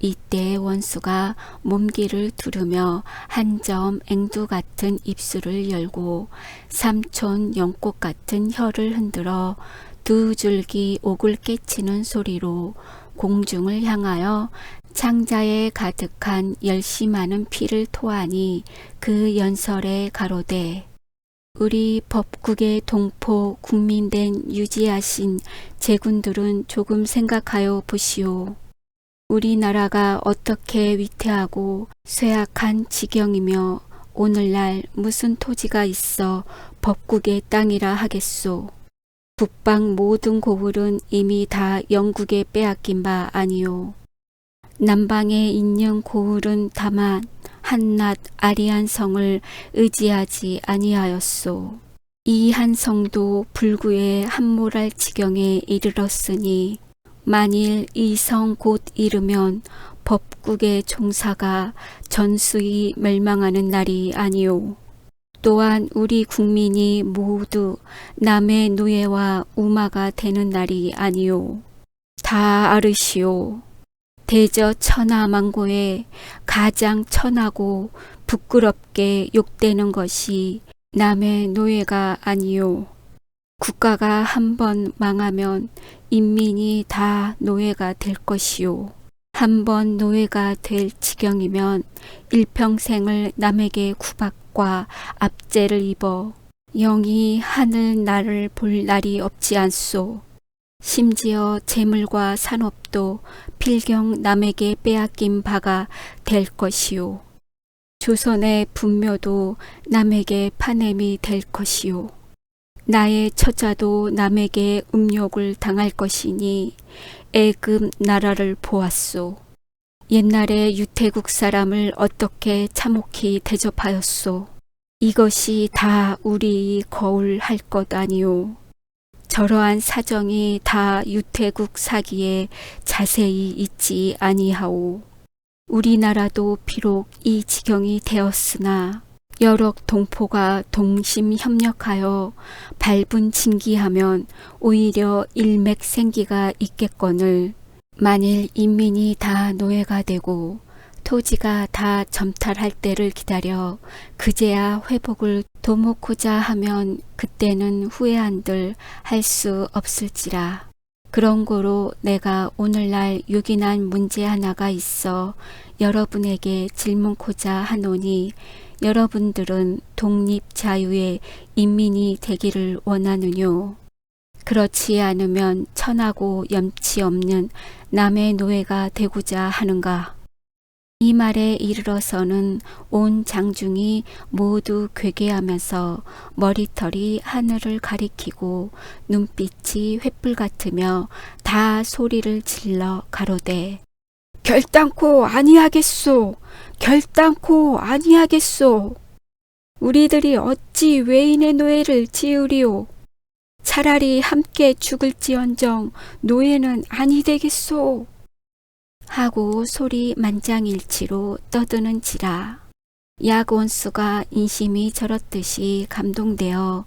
이때 원수가 몸기를 두르며 한 점 앵두 같은 입술을 열고 삼촌 연꽃 같은 혀를 흔들어 두 줄기 옥을 깨치는 소리로 공중을 향하여 창자에 가득한 열심하는 피를 토하니 그 연설에 가로되 우리 법국의 동포 국민된 유지하신 제군들은 조금 생각하여 보시오. 우리나라가 어떻게 위태하고 쇠약한 지경이며 오늘날 무슨 토지가 있어 법국의 땅이라 하겠소. 북방 모든 고을은 이미 다 영국에 빼앗긴 바 아니오. 남방에 있는 고을은 다만 한낱 아리한 성을 의지하지 아니하였소. 이 한 성도 불구에 함몰할 지경에 이르렀으니 만일 이 성 곧 이르면 법국의 종사가 전수히 멸망하는 날이 아니오. 또한 우리 국민이 모두 남의 노예와 우마가 되는 날이 아니오. 다 아르시오. 대저 천하만고에 가장 천하고 부끄럽게 욕되는 것이 남의 노예가 아니오. 국가가 한번 망하면 인민이 다 노예가 될 것이오. 한번 노예가 될 지경이면 일평생을 남에게 구박과 압제를 입어 영이 하늘 날을 볼 날이 없지 않소. 심지어 재물과 산업도 필경 남에게 빼앗긴 바가 될 것이오. 조선의 분묘도 남에게 파냄이 될 것이오. 나의 처자도 남에게 음욕을 당할 것이니 애금 나라를 보았소. 옛날에 유태국 사람을 어떻게 참혹히 대접하였소. 이것이 다 우리 거울 할 것 아니오. 저러한 사정이 다 유태국 사기에 자세히 있지 아니하오. 우리나라도 비록 이 지경이 되었으나 여러 동포가 동심협력하여 발분징기하면 오히려 일맥생기가 있겠거늘 만일 인민이 다 노예가 되고 토지가 다 점탈할 때를 기다려 그제야 회복을 도모고자 하면 그때는 후회한들 할 수 없을지라. 그런 거로 내가 오늘날 요긴한 문제 하나가 있어 여러분에게 질문고자 하노니 여러분들은 독립자유의 인민이 되기를 원하느뇨? 그렇지 않으면 천하고 염치 없는 남의 노예가 되고자 하는가? 이 말에 이르러서는 온 장중이 모두 괴괴하면서 머리털이 하늘을 가리키고 눈빛이 횃불 같으며 다 소리를 질러 가로되 결단코 아니하겠소. 결단코 아니하겠소. 우리들이 어찌 외인의 노예를 지으리오. 차라리 함께 죽을지언정 노예는 아니 되겠소. 하고 소리 만장일치로 떠드는지라. 야곤수가 인심이 저렇듯이 감동되어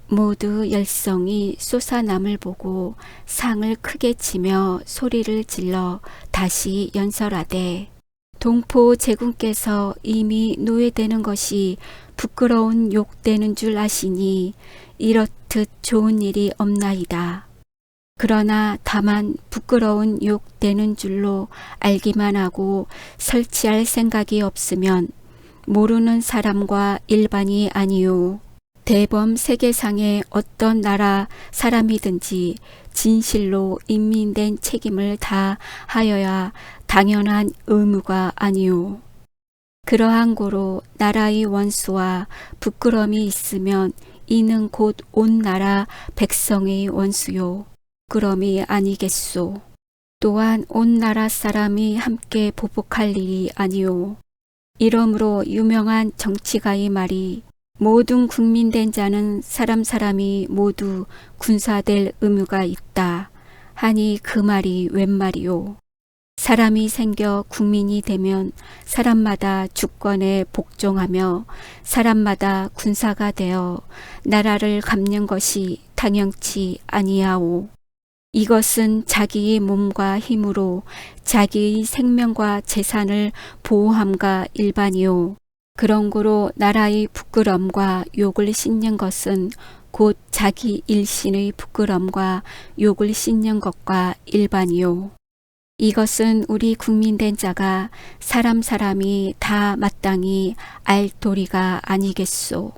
모두 열성이 솟아남을 보고 상을 크게 치며 소리를 질러 다시 연설하되 동포 제군께서 이미 노예되는 것이 부끄러운 욕되는 줄 아시니 이렇듯 좋은 일이 없나이다. 그러나 다만 부끄러운 욕되는 줄로 알기만 하고 설치할 생각이 없으면 모르는 사람과 일반이 아니오. 대범 세계상의 어떤 나라 사람이든지 진실로 인민된 책임을 다하여야 당연한 의무가 아니오. 그러한 고로 나라의 원수와 부끄럼이 있으면 이는 곧 온 나라 백성의 원수요. 부끄럼이 아니겠소. 또한 온 나라 사람이 함께 보복할 일이 아니오. 이러므로 유명한 정치가의 말이 모든 국민된 자는 사람이 모두 군사될 의무가 있다 하니 그 말이 웬 말이오. 사람이 생겨 국민이 되면 사람마다 주권에 복종하며 사람마다 군사가 되어 나라를 갚는 것이 당연치 아니하오. 이것은 자기의 몸과 힘으로 자기의 생명과 재산을 보호함과 일반이요. 그런 고로 나라의 부끄럼과 욕을 씻는 것은 곧 자기 일신의 부끄럼과 욕을 씻는 것과 일반이요. 이것은 우리 국민된 자가 사람이 다 마땅히 알 도리가 아니겠소.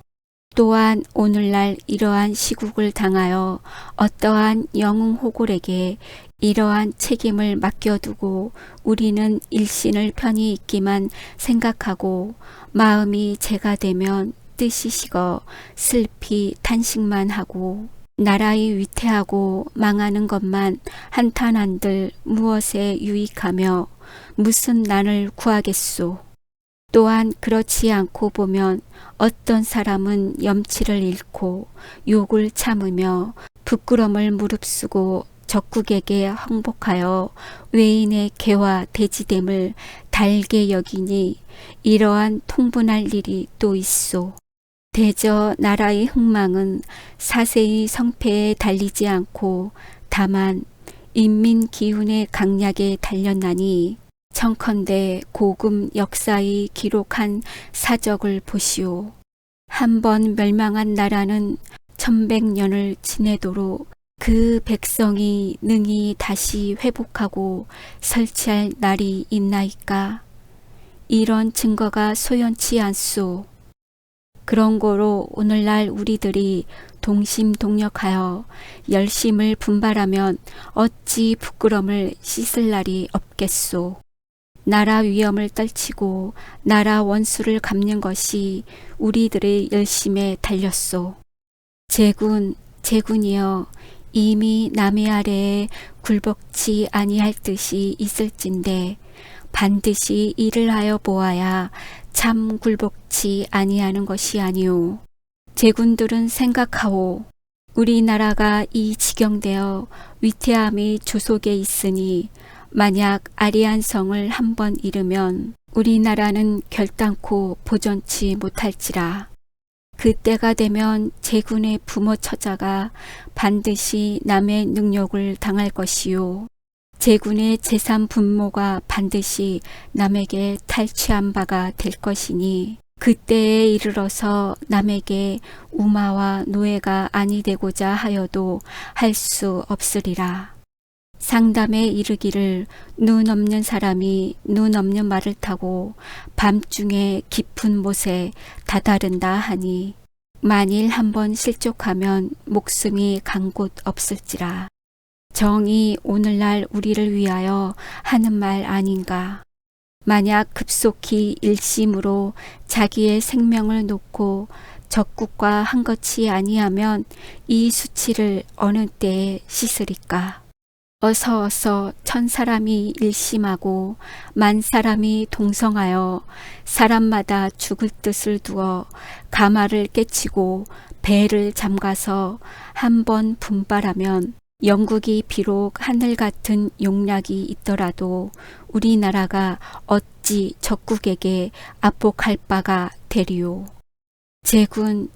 또한 오늘날 이러한 시국을 당하여 어떠한 영웅호골에게 이러한 책임을 맡겨두고 우리는 일신을 편히 있기만 생각하고 마음이 재가 되면 뜻이 식어 슬피 탄식만 하고 나라의 위태하고 망하는 것만 한탄한들 무엇에 유익하며 무슨 난을 구하겠소. 또한 그렇지 않고 보면 어떤 사람은 염치를 잃고 욕을 참으며 부끄럼을 무릅쓰고 적국에게 항복하여 외인의 개와 돼지됨을 달게 여기니 이러한 통분할 일이 또 있소. 대저 나라의 흥망은 사세의 성패에 달리지 않고 다만 인민 기운의 강약에 달렸나니 청컨대 고금 역사의 기록한 사적을 보시오. 한 번 멸망한 나라는 1100년을 지내도록 그 백성이 능히 다시 회복하고 설치할 날이 있나이까? 이런 증거가 소연치 않소. 그런 거로 오늘날 우리들이 동심동력하여 열심을 분발하면 어찌 부끄럼을 씻을 날이 없겠소. 나라 위험을 떨치고 나라 원수를 갚는 것이 우리들의 열심에 달렸소. 제군이여 이미 남의 아래에 굴복치 아니할 뜻이 있을진데 반드시 일을 하여 보아야 참 굴복치 아니하는 것이 아니오. 제군들은 생각하오. 우리나라가 이 지경되어 위태함이 조속에 있으니 만약 아리안성을 한번 잃으면 우리나라는 결단코 보전치 못할지라. 그때가 되면 제군의 부모 처자가 반드시 남의 능욕을 당할 것이요. 제군의 재산 분모가 반드시 남에게 탈취한 바가 될 것이니 그때에 이르러서 남에게 우마와 노예가 아니 되고자 하여도 할 수 없으리라. 상담에 이르기를 눈 없는 사람이 눈 없는 말을 타고 밤중에 깊은 못에 다다른다 하니 만일 한번 실족하면 목숨이 간 곳 없을지라. 정이 오늘날 우리를 위하여 하는 말 아닌가. 만약 급속히 일심으로 자기의 생명을 놓고 적국과 한 것이 아니하면 이 수치를 어느 때에 씻으리까. 어서 1000사람이 일심하고 10,000사람이 동성하여 사람마다 죽을 뜻을 두어 가마를 깨치고 배를 잠가서 한번 분발하면 영국이 비록 하늘 같은 용락이 있더라도 우리나라가 어찌 적국에게 압복할 바가 되리요.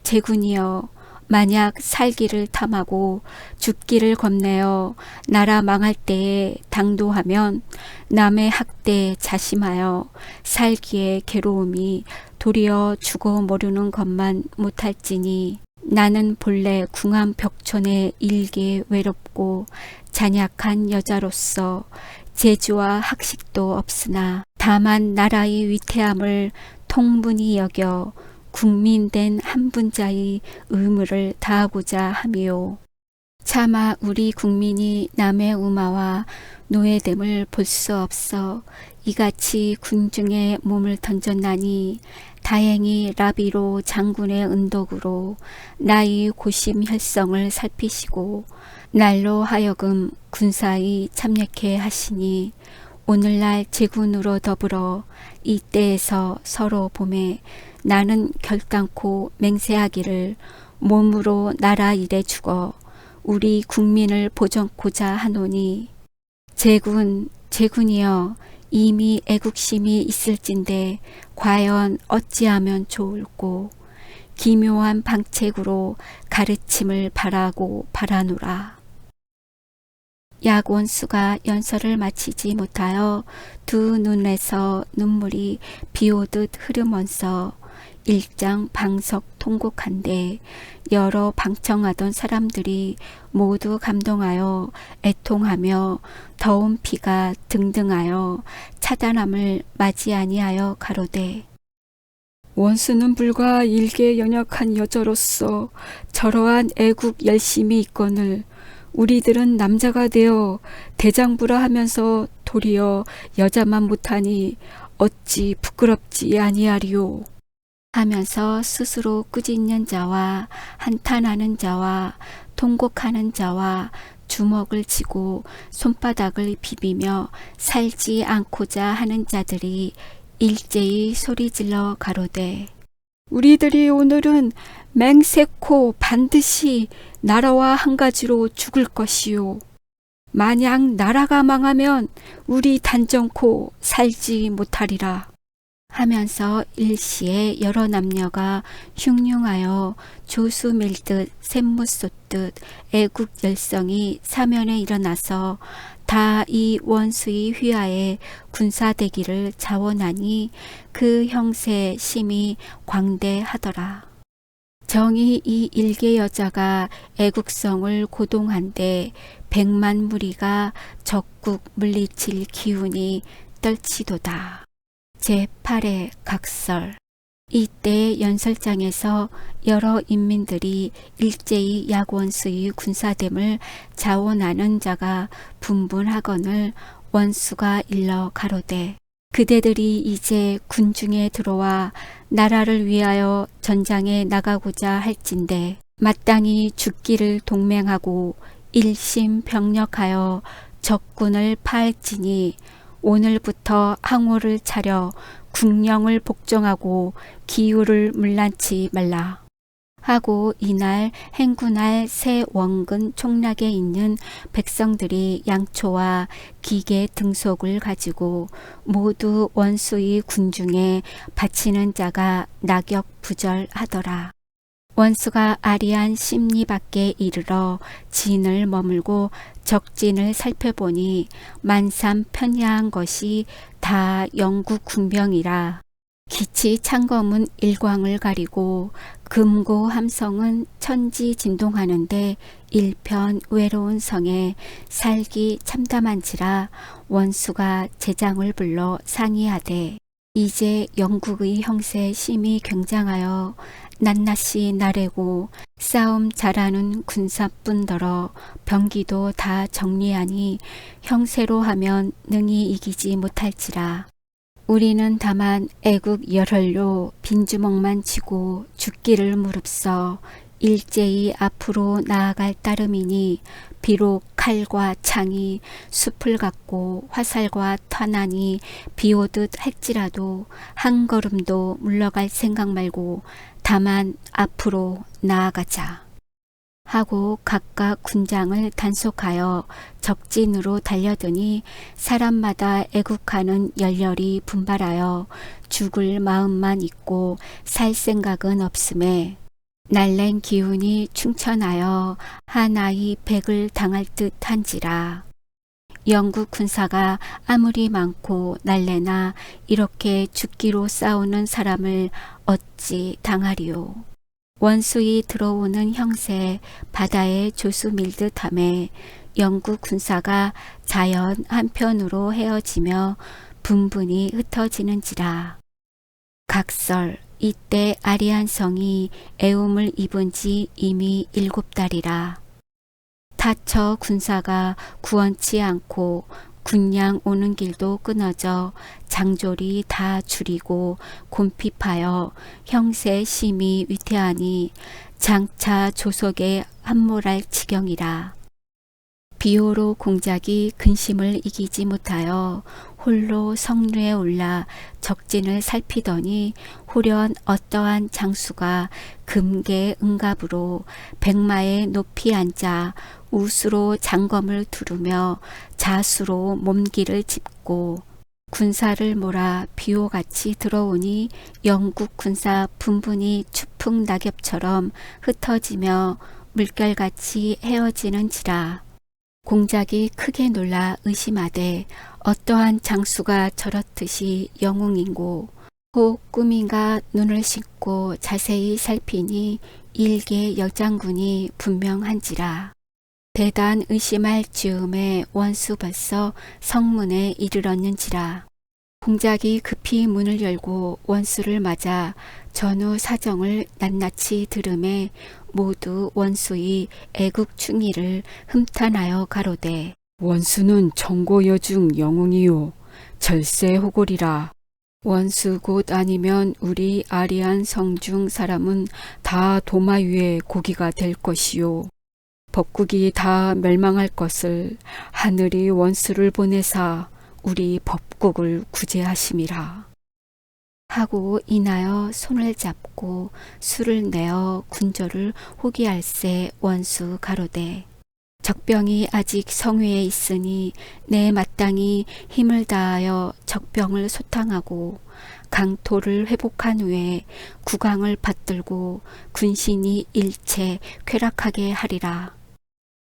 제군이여, 만약 살기를 탐하고 죽기를 겁내어 나라 망할 때에 당도하면 남의 학대에 자심하여 살기의 괴로움이 도리어 죽어 모르는 것만 못할지니 나는 본래 궁한 벽촌에 일게 외롭고 잔약한 여자로서 재주와 학식도 없으나 다만 나라의 위태함을 통분히 여겨 국민된 한 분자의 의무를 다하고자 함이요. 차마 우리 국민이 남의 우마와 노예됨을 볼 수 없어 이같이 군중에 몸을 던졌나니 다행히 라비로 장군의 은덕으로 나의 고심 혈성을 살피시고 날로 하여금 군사에 참여케 하시니 오늘날 제군으로 더불어 이때에서 서로 봄에 나는 결단코 맹세하기를 몸으로 나라 일에 죽어 우리 국민을 보전코자 하노니 제군이여 이미 애국심이 있을진데 과연 어찌하면 좋을꼬. 기묘한 방책으로 가르침을 바라노라. 약원수가 연설을 마치지 못하여 두 눈에서 눈물이 비오듯 흐르면서 일장 방석 통곡한데 여러 방청하던 사람들이 모두 감동하여 애통하며 더운 피가 등등하여 차단함을 맞이 아니하여 가로되 원수는 불과 일개 연약한 여자로서 저러한 애국 열심이 있거늘 우리들은 남자가 되어 대장부라 하면서 도리어 여자만 못하니 어찌 부끄럽지 아니하리요. 하면서 스스로 꾸짖는 자와 한탄하는 자와 통곡하는 자와 주먹을 쥐고 손바닥을 비비며 살지 않고자 하는 자들이 일제히 소리질러 가로되 우리들이 오늘은 맹세코 반드시 나라와 한 가지로 죽을 것이요. 만약 나라가 망하면 우리 단정코 살지 못하리라. 하면서 일시에 여러 남녀가 흉흉하여 조수 밀듯 샘무 쏟듯 애국 열성이 사면에 일어나서 다 이 원수의 휘하에 군사되기를 자원하니 그 형세 심히 광대하더라. 정이 이 일개 여자가 애국성을 고동한데 100만 무리가 적국 물리칠 기운이 떨치도다. 제8회 각설. 이때 연설장에서 여러 인민들이 일제히 약원수의 군사됨을 자원하는 자가 분분하거늘 원수가 일러 가로되 그대들이 이제 군중에 들어와 나라를 위하여 전장에 나가고자 할진대 마땅히 죽기를 동맹하고 일심병력하여 적군을 파할지니 오늘부터 항오를 차려 국령을 복종하고 기후를 물란치 말라. 하고 이날 행군할 새 원근 총락에 있는 백성들이 양초와 기계 등속을 가지고 모두 원수의 군중에 바치는 자가 낙엽부절하더라. 원수가 아리안 심리 밖에 이르러 진을 머물고 적진을 살펴보니 만삼 편야한 것이 다 영국 군병이라. 기치 창검은 일광을 가리고 금고 함성은 천지 진동하는데 일편 외로운 성에 살기 참담한지라. 원수가 제장을 불러 상의하되 이제 영국의 형세 심히 굉장하여 낱낱이 나래고 싸움 잘하는 군사뿐더러 병기도 다 정리하니 형세로 하면 능히 이기지 못할지라. 우리는 다만 애국 열혈로 빈주먹만 쥐고 죽기를 무릅써 일제히 앞으로 나아갈 따름이니 비록 칼과 창이 숲을 갖고 화살과 탄환이 비오듯 할지라도 한 걸음도 물러갈 생각 말고 다만 앞으로 나아가자. 하고 각각 군장을 단속하여 적진으로 달려드니 사람마다 애국하는 열렬이 분발하여 죽을 마음만 있고 살 생각은 없음에 날랜 기운이 충천하여 하나의 백을 당할 듯 한지라. 영국 군사가 아무리 많고 날래나 이렇게 죽기로 싸우는 사람을 어찌 당하리요. 원수이 들어오는 형세 바다에 조수 밀듯 하매 영국 군사가 자연 한편으로 헤어지며 분분히 흩어지는지라. 각설 이때 아리안 성이 애움을 입은 지 이미 7달이라. 다처 군사가 구원치 않고 군량 오는 길도 끊어져 장졸이 다 줄이고 곤핍하여 형세 심히 위태하니 장차 조속에 함몰할 지경이라. 비오로 공작이 근심을 이기지 못하여 홀로 성루에 올라 적진을 살피더니 홀연 어떠한 장수가 금계 응갑으로 백마에 높이 앉아 우수로 장검을 두르며 자수로 몸기를 짚고 군사를 몰아 비오같이 들어오니 영국 군사 분분히 추풍 낙엽처럼 흩어지며 물결같이 헤어지는지라. 공작이 크게 놀라 의심하되 어떠한 장수가 저렇듯이 영웅인고 혹 꿈인가 눈을 씻고 자세히 살피니 일개 여장군이 분명한지라. 대단 의심할 즈음에 원수 벌써 성문에 이르렀는지라. 공작이 급히 문을 열고 원수를 맞아 전후 사정을 낱낱이 들음에 모두 원수의 애국충의를 흠탄하여 가로되 원수는 정고여중 영웅이요 절세호골이라. 원수 곧 아니면 우리 아리안 성중 사람은 다 도마 위에 고기가 될 것이요 법국이 다 멸망할 것을 하늘이 원수를 보내사 우리 법국을 구제하심이라. 하고 인하여 손을 잡고 술을 내어 군조를 호기할세 원수 가로되 적병이 아직 성회에 있으니 내 마땅히 힘을 다하여 적병을 소탕하고 강토를 회복한 후에 국왕을 받들고 군신이 일체 쾌락하게 하리라.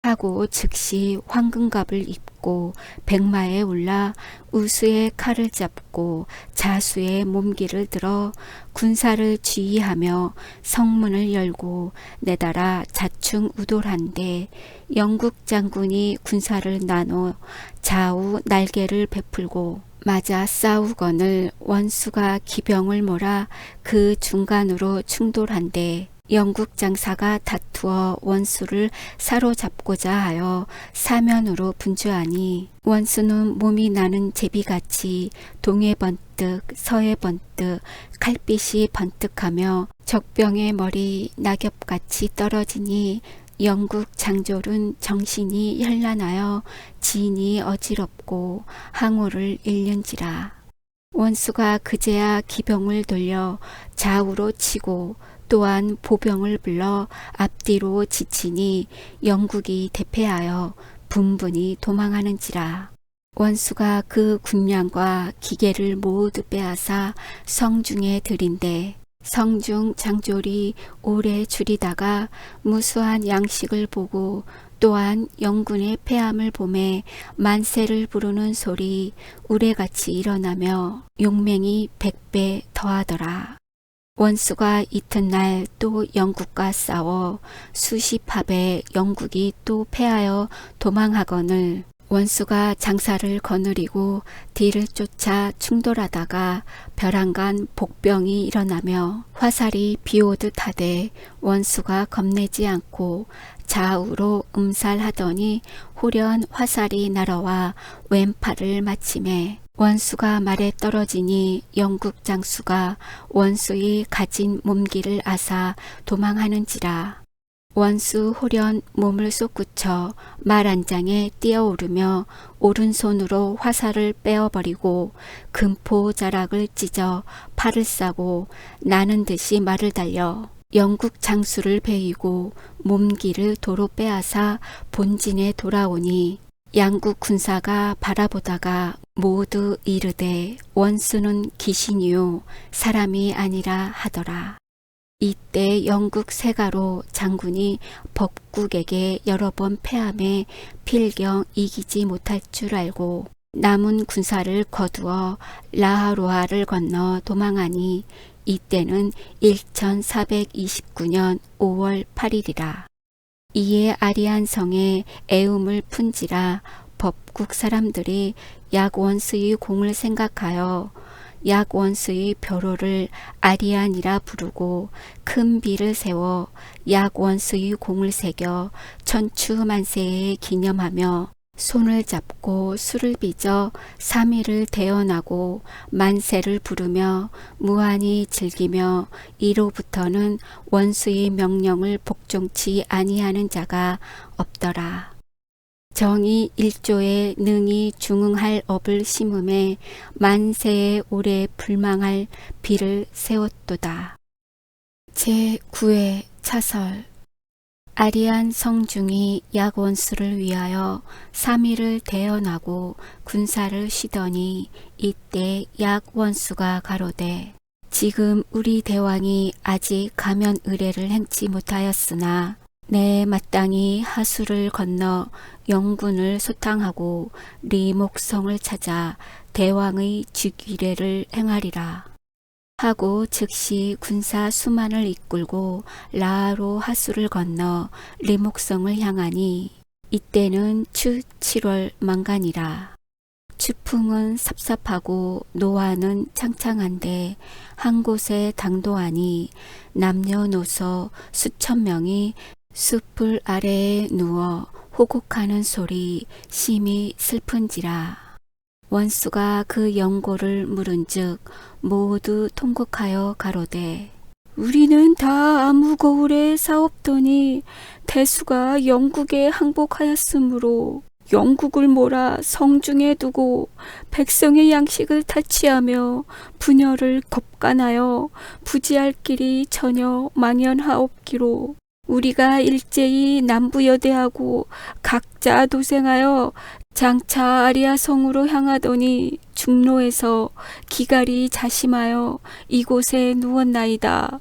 하고 즉시 황금갑을 입고 백마에 올라 우수의 칼을 잡고 자수의 몸기를 들어 군사를 지휘하며 성문을 열고 내달아 자충우돌한데 영국 장군이 군사를 나눠 좌우 날개를 베풀고 맞아 싸우거늘 원수가 기병을 몰아 그 중간으로 충돌한데 영국 장사가 다투어 원수를 사로잡고자 하여 사면으로 분주하니 원수는 몸이 나는 제비같이 동해 번뜩 서해 번뜩 칼빛이 번뜩하며 적병의 머리 낙엽같이 떨어지니 영국 장졸은 정신이 현란하여 진이 어지럽고 항우를 잃는지라. 원수가 그제야 기병을 돌려 좌우로 치고 또한 보병을 불러 앞뒤로 지치니 영국이 대패하여 분분히 도망하는지라. 원수가 그 군량과 기계를 모두 빼앗아 성중에 들인데 성중 장졸이 오래 줄이다가 무수한 양식을 보고 또한 영군의 패함을 보매 만세를 부르는 소리 우레같이 일어나며 용맹이 100배 더하더라. 원수가 이튿날 또 영국과 싸워 수십 합에 영국이 또 패하여 도망하거늘 원수가 장사를 거느리고 뒤를 쫓아 충돌하다가 벼랑간 복병이 일어나며 화살이 비오듯 하되 원수가 겁내지 않고 좌우로 음살하더니 후련 화살이 날아와 왼팔을 맞침에 원수가 말에 떨어지니 영국 장수가 원수의 가진 몸기를 앗아 도망하는지라. 원수 호련 몸을 솟구쳐 말 한 장에 뛰어오르며 오른손으로 화살을 빼어버리고 금포 자락을 찢어 팔을 싸고 나는 듯이 말을 달려 영국 장수를 베이고 몸기를 도로 빼앗아 본진에 돌아오니 양국 군사가 바라보다가 모두 이르되 원수는 귀신이요 사람이 아니라 하더라. 이때 영국 세가로 장군이 법국에게 여러 번 패함에 필경 이기지 못할 줄 알고 남은 군사를 거두어 라하로아를 건너 도망하니 이때는 1429년 5월 8일이라. 이에 아리안 성에 애움을 푼지라 법국 사람들이 약원수의 공을 생각하여 약원수의 벼로를 아리안이라 부르고 큰 비를 세워 약원수의 공을 새겨 천추만세에 기념하며 손을 잡고 술을 빚어 3일을 대언하고 만세를 부르며 무한히 즐기며 이로부터는 원수의 명령을 복종치 아니하는 자가 없더라. 정이 1조에 능히 중응할 업을 심음에 만세에 오래 불망할 비를 세웠도다. 제9회 차설. 아리안 성중이 약원수를 위하여 3일을 대언하고 군사를 쉬더니 이때 약원수가 가로되 지금 우리 대왕이 아직 가면 의례를 행치 못하였으나 내 마땅히 하수를 건너 영군을 소탕하고 리목성을 찾아 대왕의 즉위례를 행하리라 하고 즉시 군사 수만을 이끌고 라하로 하수를 건너 리목성을 향하니 이때는 추 7월 만간이라. 추풍은 삽삽하고 노화는 창창한데 한 곳에 당도하니 남녀노소 수천 명이 숯불 아래에 누워 호곡하는 소리 심히 슬픈지라. 원수가 그 영고를 물은즉 모두 통곡하여 가로되 우리는 다 아무 거울에 사옵더니 대수가 영국에 항복하였으므로 영국을 몰아 성중에 두고 백성의 양식을 탈취하며 분열을 겁간하여 부지할 길이 전혀 망연하옵기로 우리가 일제히 남부여대하고 각자 도생하여 장차 아리아 성으로 향하더니 중로에서 기갈이 자심하여 이곳에 누웠나이다.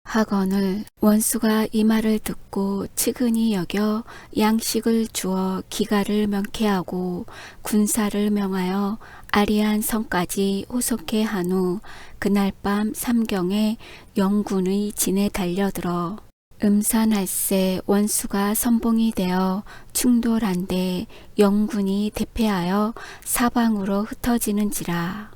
하거늘 원수가 이 말을 듣고 측은히 여겨 양식을 주어 기갈을 명쾌하고 군사를 명하여 아리안 성까지 호속해 한 후 그날 밤 삼경에 영군의 진에 달려들어 음산할세 원수가 선봉이 되어 충돌한데 영군이 대패하여 사방으로 흩어지는지라.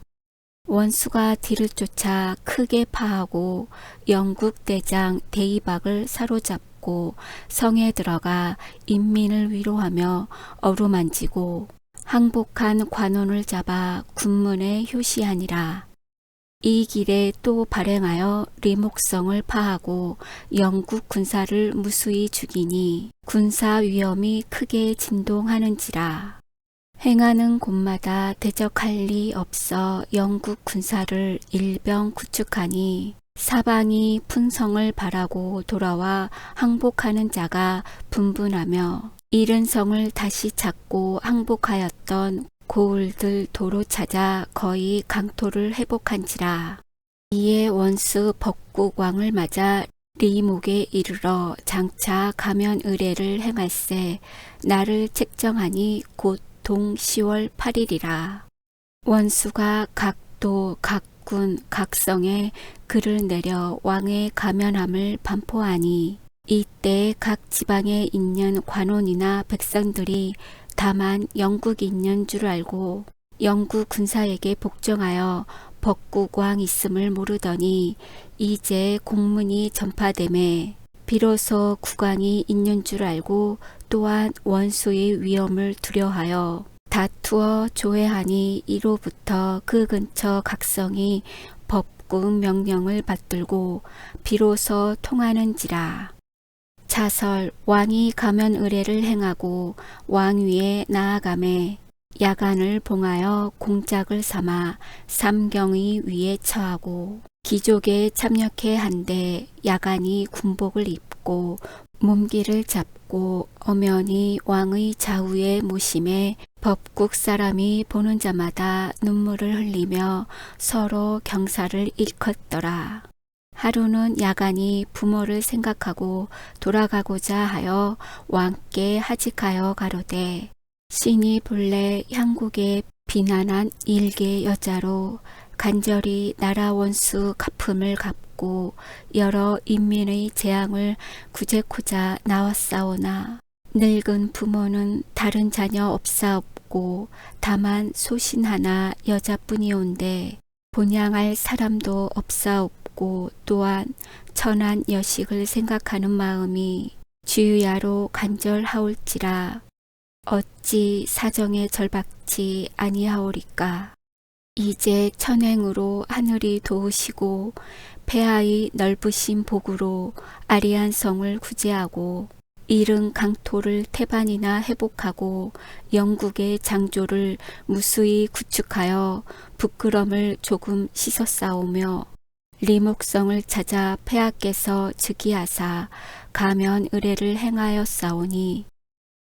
원수가 뒤를 쫓아 크게 파하고 영국 대장 데이박을 사로잡고 성에 들어가 인민을 위로하며 어루만지고 항복한 관원을 잡아 군문에 효시하니라. 이 길에 또 발행하여 리목성을 파하고 영국 군사를 무수히 죽이니 군사 위험이 크게 진동하는지라. 행하는 곳마다 대적할 리 없어 영국 군사를 일병 구축하니 사방이 분성을 바라고 돌아와 항복하는 자가 분분하며 잃은 성을 다시 찾고 항복하였던 고을들 도로 찾아 거의 강토를 회복한지라. 이에 원수 벅국왕을 맞아 리목에 이르러 장차 가면 의례를 행할세 날을 책정하니 곧 동 10월 8일이라. 원수가 각 도, 각 군, 각 성에 글을 내려 왕의 가면함을 반포하니 이때 각 지방에 있는 관원이나 백성들이 다만 영국이 있는 줄 알고 영국 군사에게 복종하여 벅국왕 있음을 모르더니 이제 공문이 전파되매 비로소 국왕이 있는 줄 알고 또한 원수의 위험을 두려하여 다투어 조회하니 이로부터 그 근처 각성이 법국 명령을 받들고 비로소 통하는지라. 차설 왕이 가면 의례를 행하고 왕위에 나아가매 야간을 봉하여 공작을 삼아 삼경의 위에 처하고 기족에 참여해 한데 야간이 군복을 입고 몸기를 잡고 엄연히 왕의 좌우에 모심에 법국 사람이 보는 자마다 눈물을 흘리며 서로 경사를 일컫더라. 하루는 야간이 부모를 생각하고 돌아가고자 하여 왕께 하직하여 가로되 신이 본래 향국에 비난한 일개 여자로 간절히 나라 원수 갚음을 갚고 여러 인민의 재앙을 구제코자 나왔사오나 늙은 부모는 다른 자녀 없사옵고 다만 소신 하나 여자뿐이온데 본양할 사람도 없사옵고 또한 천한 여식을 생각하는 마음이 주야로 간절하올지라 어찌 사정에 절박지 아니하오리까. 이제 천행으로 하늘이 도우시고 폐하의 넓으신 복으로 아리안 성을 구제하고 잃은 강토를 태반이나 회복하고 영국의 장조를 무수히 구축하여 부끄럼을 조금 씻었사오며 리목성을 찾아 폐하께서 즉위하사 가면 의례를 행하였사오니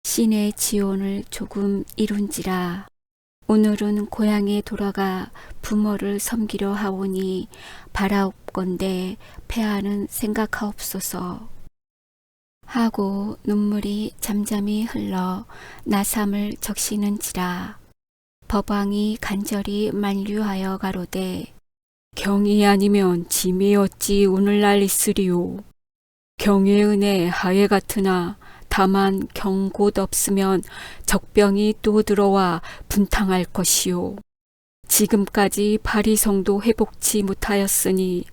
신의 지온을 조금 이룬지라. 오늘은 고향에 돌아가 부모를 섬기려 하오니 바라옵건대 폐하는 생각하옵소서 하고 눈물이 잠잠히 흘러 나삼을 적시는지라. 법왕이 간절히 만류하여 가로되 경이 아니면 짐이 어찌 오늘날 있으리요. 경의 은혜 하에 같으나 다만 경 곧 없으면 적병이 또 들어와 분탕할 것이요. 지금까지 바리성도 회복치 못하였으니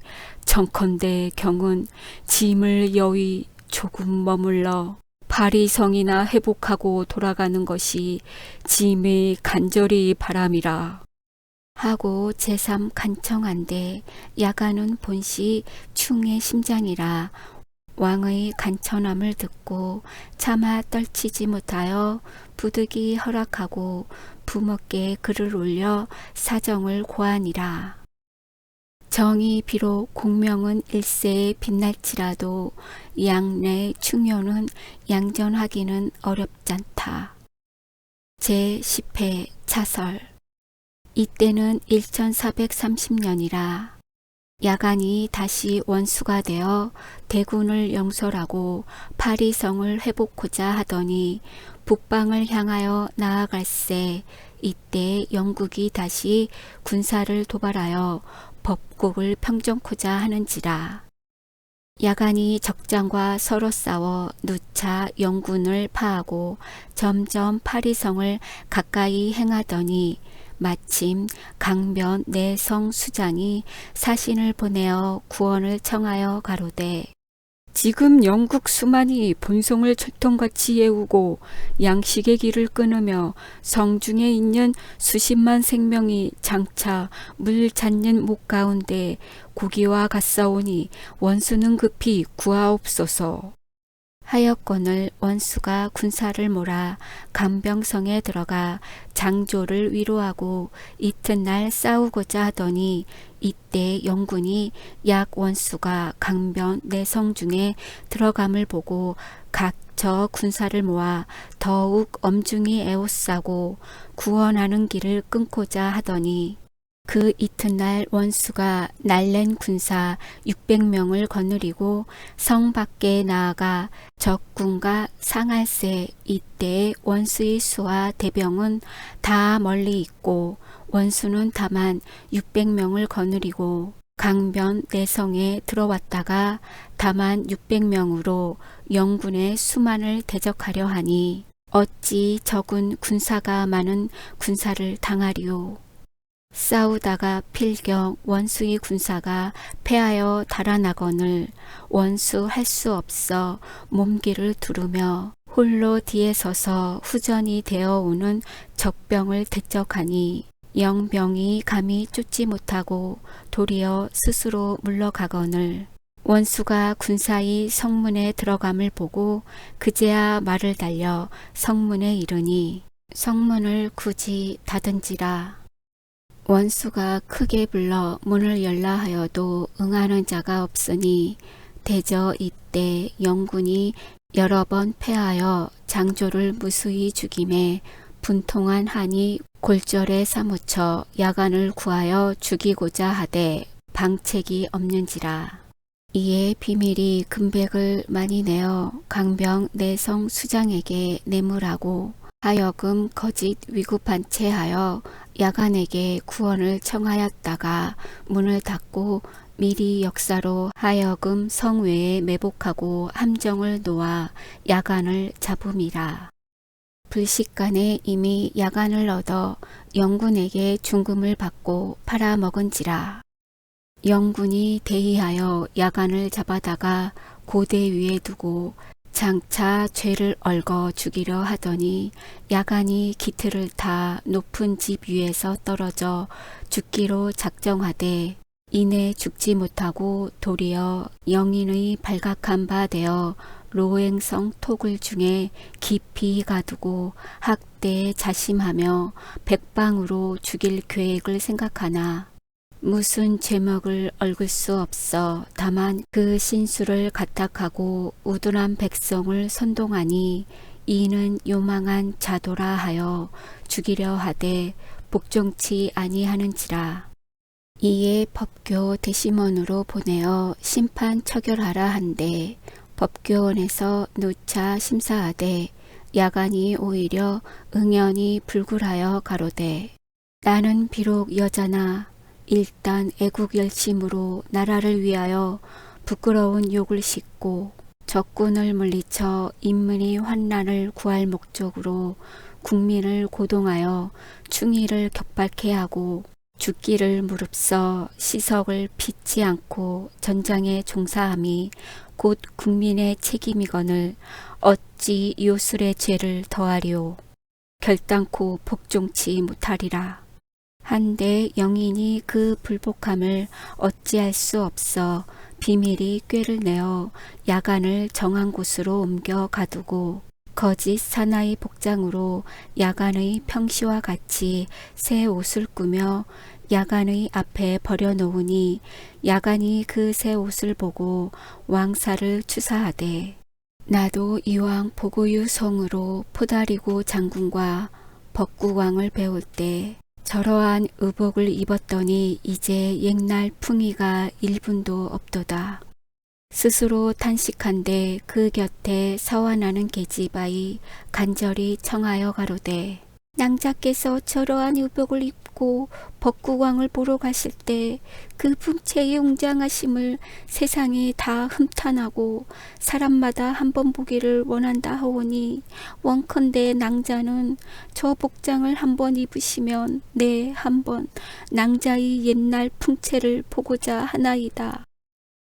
청컨대 경은 짐을 여위 조금 머물러 바리성이나 회복하고 돌아가는 것이 짐의 간절히 바람이라. 하고 제3 간청한데 야간은 본시 충의 심장이라. 왕의 간청함을 듣고 차마 떨치지 못하여 부득이 허락하고 부모께 글을 올려 사정을 고하니라. 정이 비록 공명은 일세에 빛날지라도 양내 충효는 양전하기는 어렵잖다. 제10회 차설. 이때는 1430년이라. 야간이 다시 원수가 되어 대군을 영솔하고 파리성을 회복하자 하더니 북방을 향하여 나아갈새 이때 영국이 다시 군사를 도발하여 법국을 평정코자 하는지라. 야간이 적장과 서로 싸워 누차 영군을 파하고 점점 파리성을 가까이 행하더니 마침 강변 내성 수장이 사신을 보내어 구원을 청하여 가로되 지금 영국 수만이 본성을 철통같이 애우고 양식의 길을 끊으며 성중에 있는 수십만 생명이 장차 물 잦는 목 가운데 고기와 같사오니 원수는 급히 구하옵소서. 하였거늘 원수가 군사를 몰아 간병성에 들어가 장조를 위로하고 이튿날 싸우고자 하더니 이때 영군이 약 원수가 강변 내성 중에 들어감을 보고 각 저 군사를 모아 더욱 엄중히 애워싸고 구원하는 길을 끊고자 하더니 그 이튿날 원수가 날랜 군사 600명을 거느리고 성 밖에 나아가 적군과 상할세. 이때 원수의 수와 대병은 다 멀리 있고 원수는 다만 600명을 거느리고 강변 내성에 들어왔다가 다만 600명으로 영군의 수만을 대적하려 하니 어찌 적은 군사가 많은 군사를 당하리요. 싸우다가 필경 원수의 군사가 패하여 달아나거늘 원수 할 수 없어 몸길을 두르며 홀로 뒤에 서서 후전이 되어 오는 적병을 대적하니 영병이 감히 쫓지 못하고 도리어 스스로 물러가거늘 원수가 군사의 성문에 들어감을 보고 그제야 말을 달려 성문에 이르니 성문을 굳이 닫은지라. 원수가 크게 불러 문을 열라 하여도 응하는 자가 없으니 대저 이때 영군이 여러 번 패하여 장조를 무수히 죽임에 분통한 한이 골절에 사무쳐 야간을 구하여 죽이고자 하되 방책이 없는지라. 이에 비밀이 금백을 많이 내어 강병 내성 수장에게 내물하고 하여금 거짓 위급한 채 하여 야간에게 구원을 청하였다가 문을 닫고 미리 역사로 하여금 성외에 매복하고 함정을 놓아 야간을 잡음이라. 불식간에 이미 야간을 얻어 영군에게 중금을 받고 팔아먹은지라. 영군이 대의하여 야간을 잡아다가 고대 위에 두고 장차 죄를 얽어 죽이려 하더니 야간이 기틀을 타 높은 집 위에서 떨어져 죽기로 작정하되 이내 죽지 못하고 도리어 영인의 발각한 바 되어 로행성 토굴 중에 깊이 가두고 학대에 자심하며 백방으로 죽일 계획을 생각하나 무슨 죄목을 얽을 수 없어 다만 그 신수를 가탁하고 우둔한 백성을 선동하니 이는 요망한 자도라 하여 죽이려 하되 복종치 아니하는지라. 이에 법교 대심원으로 보내어 심판 처결하라 한데 법교원에서 누차 심사하되 야간이 오히려 응연히 불굴하여 가로되 나는 비록 여자나 일단 애국 열심으로 나라를 위하여 부끄러운 욕을 싣고 적군을 물리쳐 인민의 환난을 구할 목적으로 국민을 고동하여 충의를 격발케 하고 죽기를 무릅써 시석을 피치 않고 전장에 종사함이 곧 국민의 책임이거늘 어찌 요술의 죄를 더하리오. 결단코 복종치 못하리라. 한데 영인이 그 불복함을 어찌할 수 없어 비밀이 꾀를 내어 야간을 정한 곳으로 옮겨 가두고 거짓 사나이 복장으로 야간의 평시와 같이 새 옷을 꾸며 야간의 앞에 버려놓으니 야간이 그 새 옷을 보고 왕사를 추사하되 나도 이왕 보고유 성으로 포다리고 장군과 법국왕을 배울 때 저러한 의복을 입었더니 이제 옛날 풍의가 1분도 없도다. 스스로 탄식한데 그 곁에 사완하는 계집아이 간절히 청하여 가로되 낭자께서 저러한 의복을 입고 법국왕을 보러 가실 때 그 풍채의 웅장하심을 세상이 다 흠탄하고 사람마다 한번 보기를 원한다 하오니 원컨대 낭자는 저 복장을 한번 입으시면 네 한번 낭자의 옛날 풍채를 보고자 하나이다.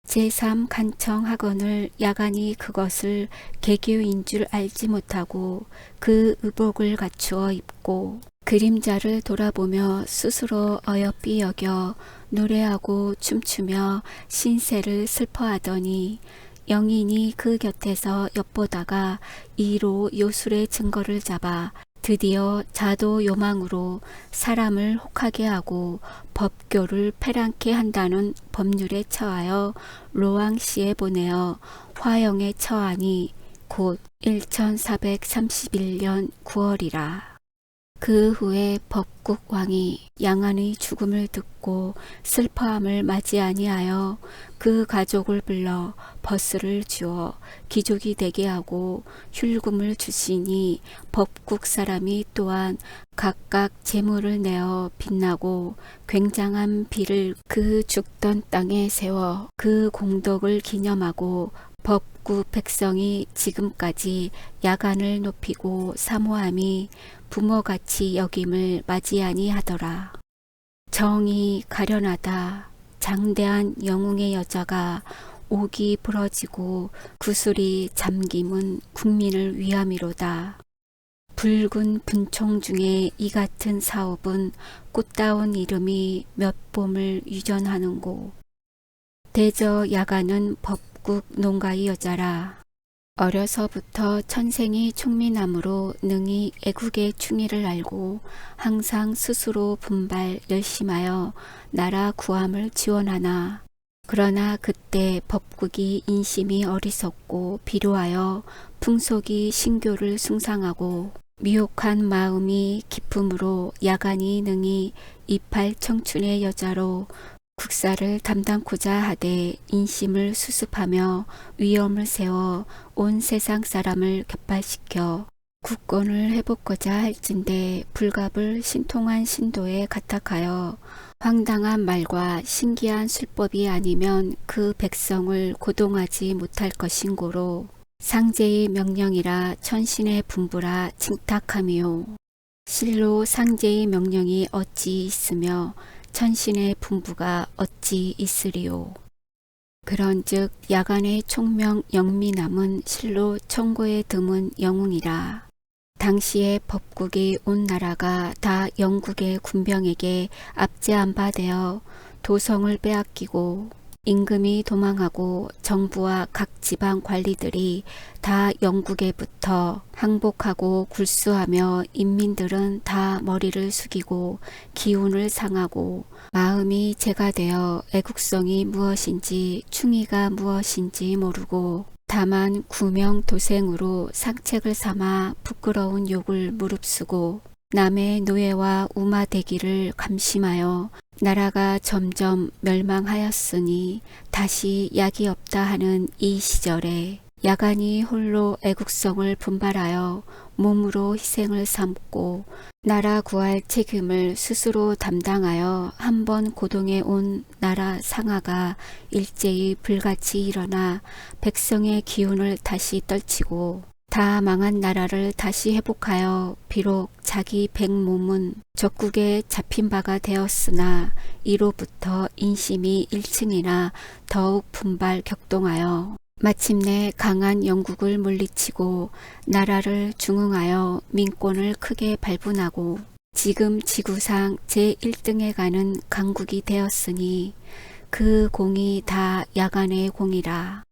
제3 간청학원을 야간이 그것을 개교인 줄 알지 못하고 그 의복을 갖추어 입고 그림자를 돌아보며 스스로 어여삐 여겨 노래하고 춤추며 신세를 슬퍼하더니 영인이 그 곁에서 엿보다가 이로 요술의 증거를 잡아 드디어 자도 요망으로 사람을 혹하게 하고 법교를 패랑케 한다는 법률에 처하여 로왕시에 보내어 화형에 처하니 곧 1431년 9월이라. 그 후에 법국왕이 양안의 죽음을 듣고 슬퍼함을 맞이 아니하여 그 가족을 불러 벗을 주어 귀족이 되게 하고 휼금을 주시니 법국 사람이 또한 각각 재물을 내어 빛나고 굉장한 비를 그 죽던 땅에 세워 그 공덕을 기념하고 법국 백성이 지금까지 야간을 높이고 사모함이 부모같이 여김을 맞이하니 하더라. 정이 가련하다. 장대한 영웅의 여자가 옥이 부러지고 구슬이 잠김은 국민을 위함이로다. 붉은 분총 중에 이 같은 사업은 꽃다운 이름이 몇 봄을 유전하는고. 대저 야간은 법국 농가의 여자라. 어려서부터 천생이 총민함으로 능히 애국의 충의를 알고 항상 스스로 분발 열심하여 나라 구함을 지원하나 그러나 그때 법국이 인심이 어리석고 비루하여 풍속이 신교를 숭상하고 미혹한 마음이 기품으로 야간이 능히 이팔 청춘의 여자로 국사를 담당코자 하되 인심을 수습하며 위엄을 세워 온 세상 사람을 격발시켜 국권을 회복하자 할진대 불갑을 신통한 신도에 가탁하여 황당한 말과 신기한 술법이 아니면 그 백성을 고동하지 못할 것인고로 상제의 명령이라 천신의 분부라 칭탁함이요. 실로 상제의 명령이 어찌 있으며 천신의 분부가 어찌 있으리요. 그런즉 야간의 총명 영미남은 실로 청고에 드문 영웅이라. 당시에 법국이 온 나라가 다 영국의 군병에게 압제한바되어 도성을 빼앗기고 임금이 도망하고 정부와 각 지방 관리들이 다 영국에 붙어 항복하고 굴수하며 인민들은 다 머리를 숙이고 기운을 상하고 마음이 재가 되어 애국성이 무엇인지 충의가 무엇인지 모르고 다만 구명도생으로 상책을 삼아 부끄러운 욕을 무릅쓰고 남의 노예와 우마되기를 감심하여 나라가 점점 멸망하였으니 다시 약이 없다 하는 이 시절에 야간이 홀로 애국성을 분발하여 몸으로 희생을 삼고 나라 구할 책임을 스스로 담당하여 한번 고동해 온 나라 상하가 일제히 불같이 일어나 백성의 기운을 다시 떨치고 다 망한 나라를 다시 회복하여 비록 자기 백몸은 적국에 잡힌 바가 되었으나 이로부터 인심이 1층이나 더욱 분발 격동하여 마침내 강한 영국을 물리치고 나라를 중흥하여 민권을 크게 발분하고 지금 지구상 제1등에 가는 강국이 되었으니 그 공이 다 야간의 공이라.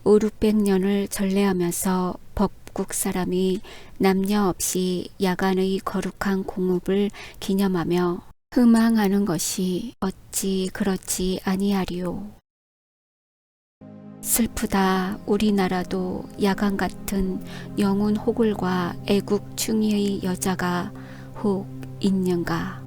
5,600년을 전래하면서 법국 사람이 남녀 없이 야간의 거룩한 공업을 기념하며 흠앙하는 것이 어찌 그렇지 아니하리요. 슬프다. 우리나라도 야간 같은 영혼 호굴과 애국 충의의 여자가 혹 있는가.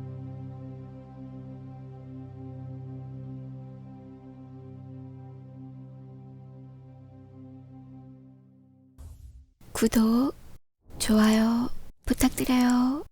구독, 좋아요 부탁드려요.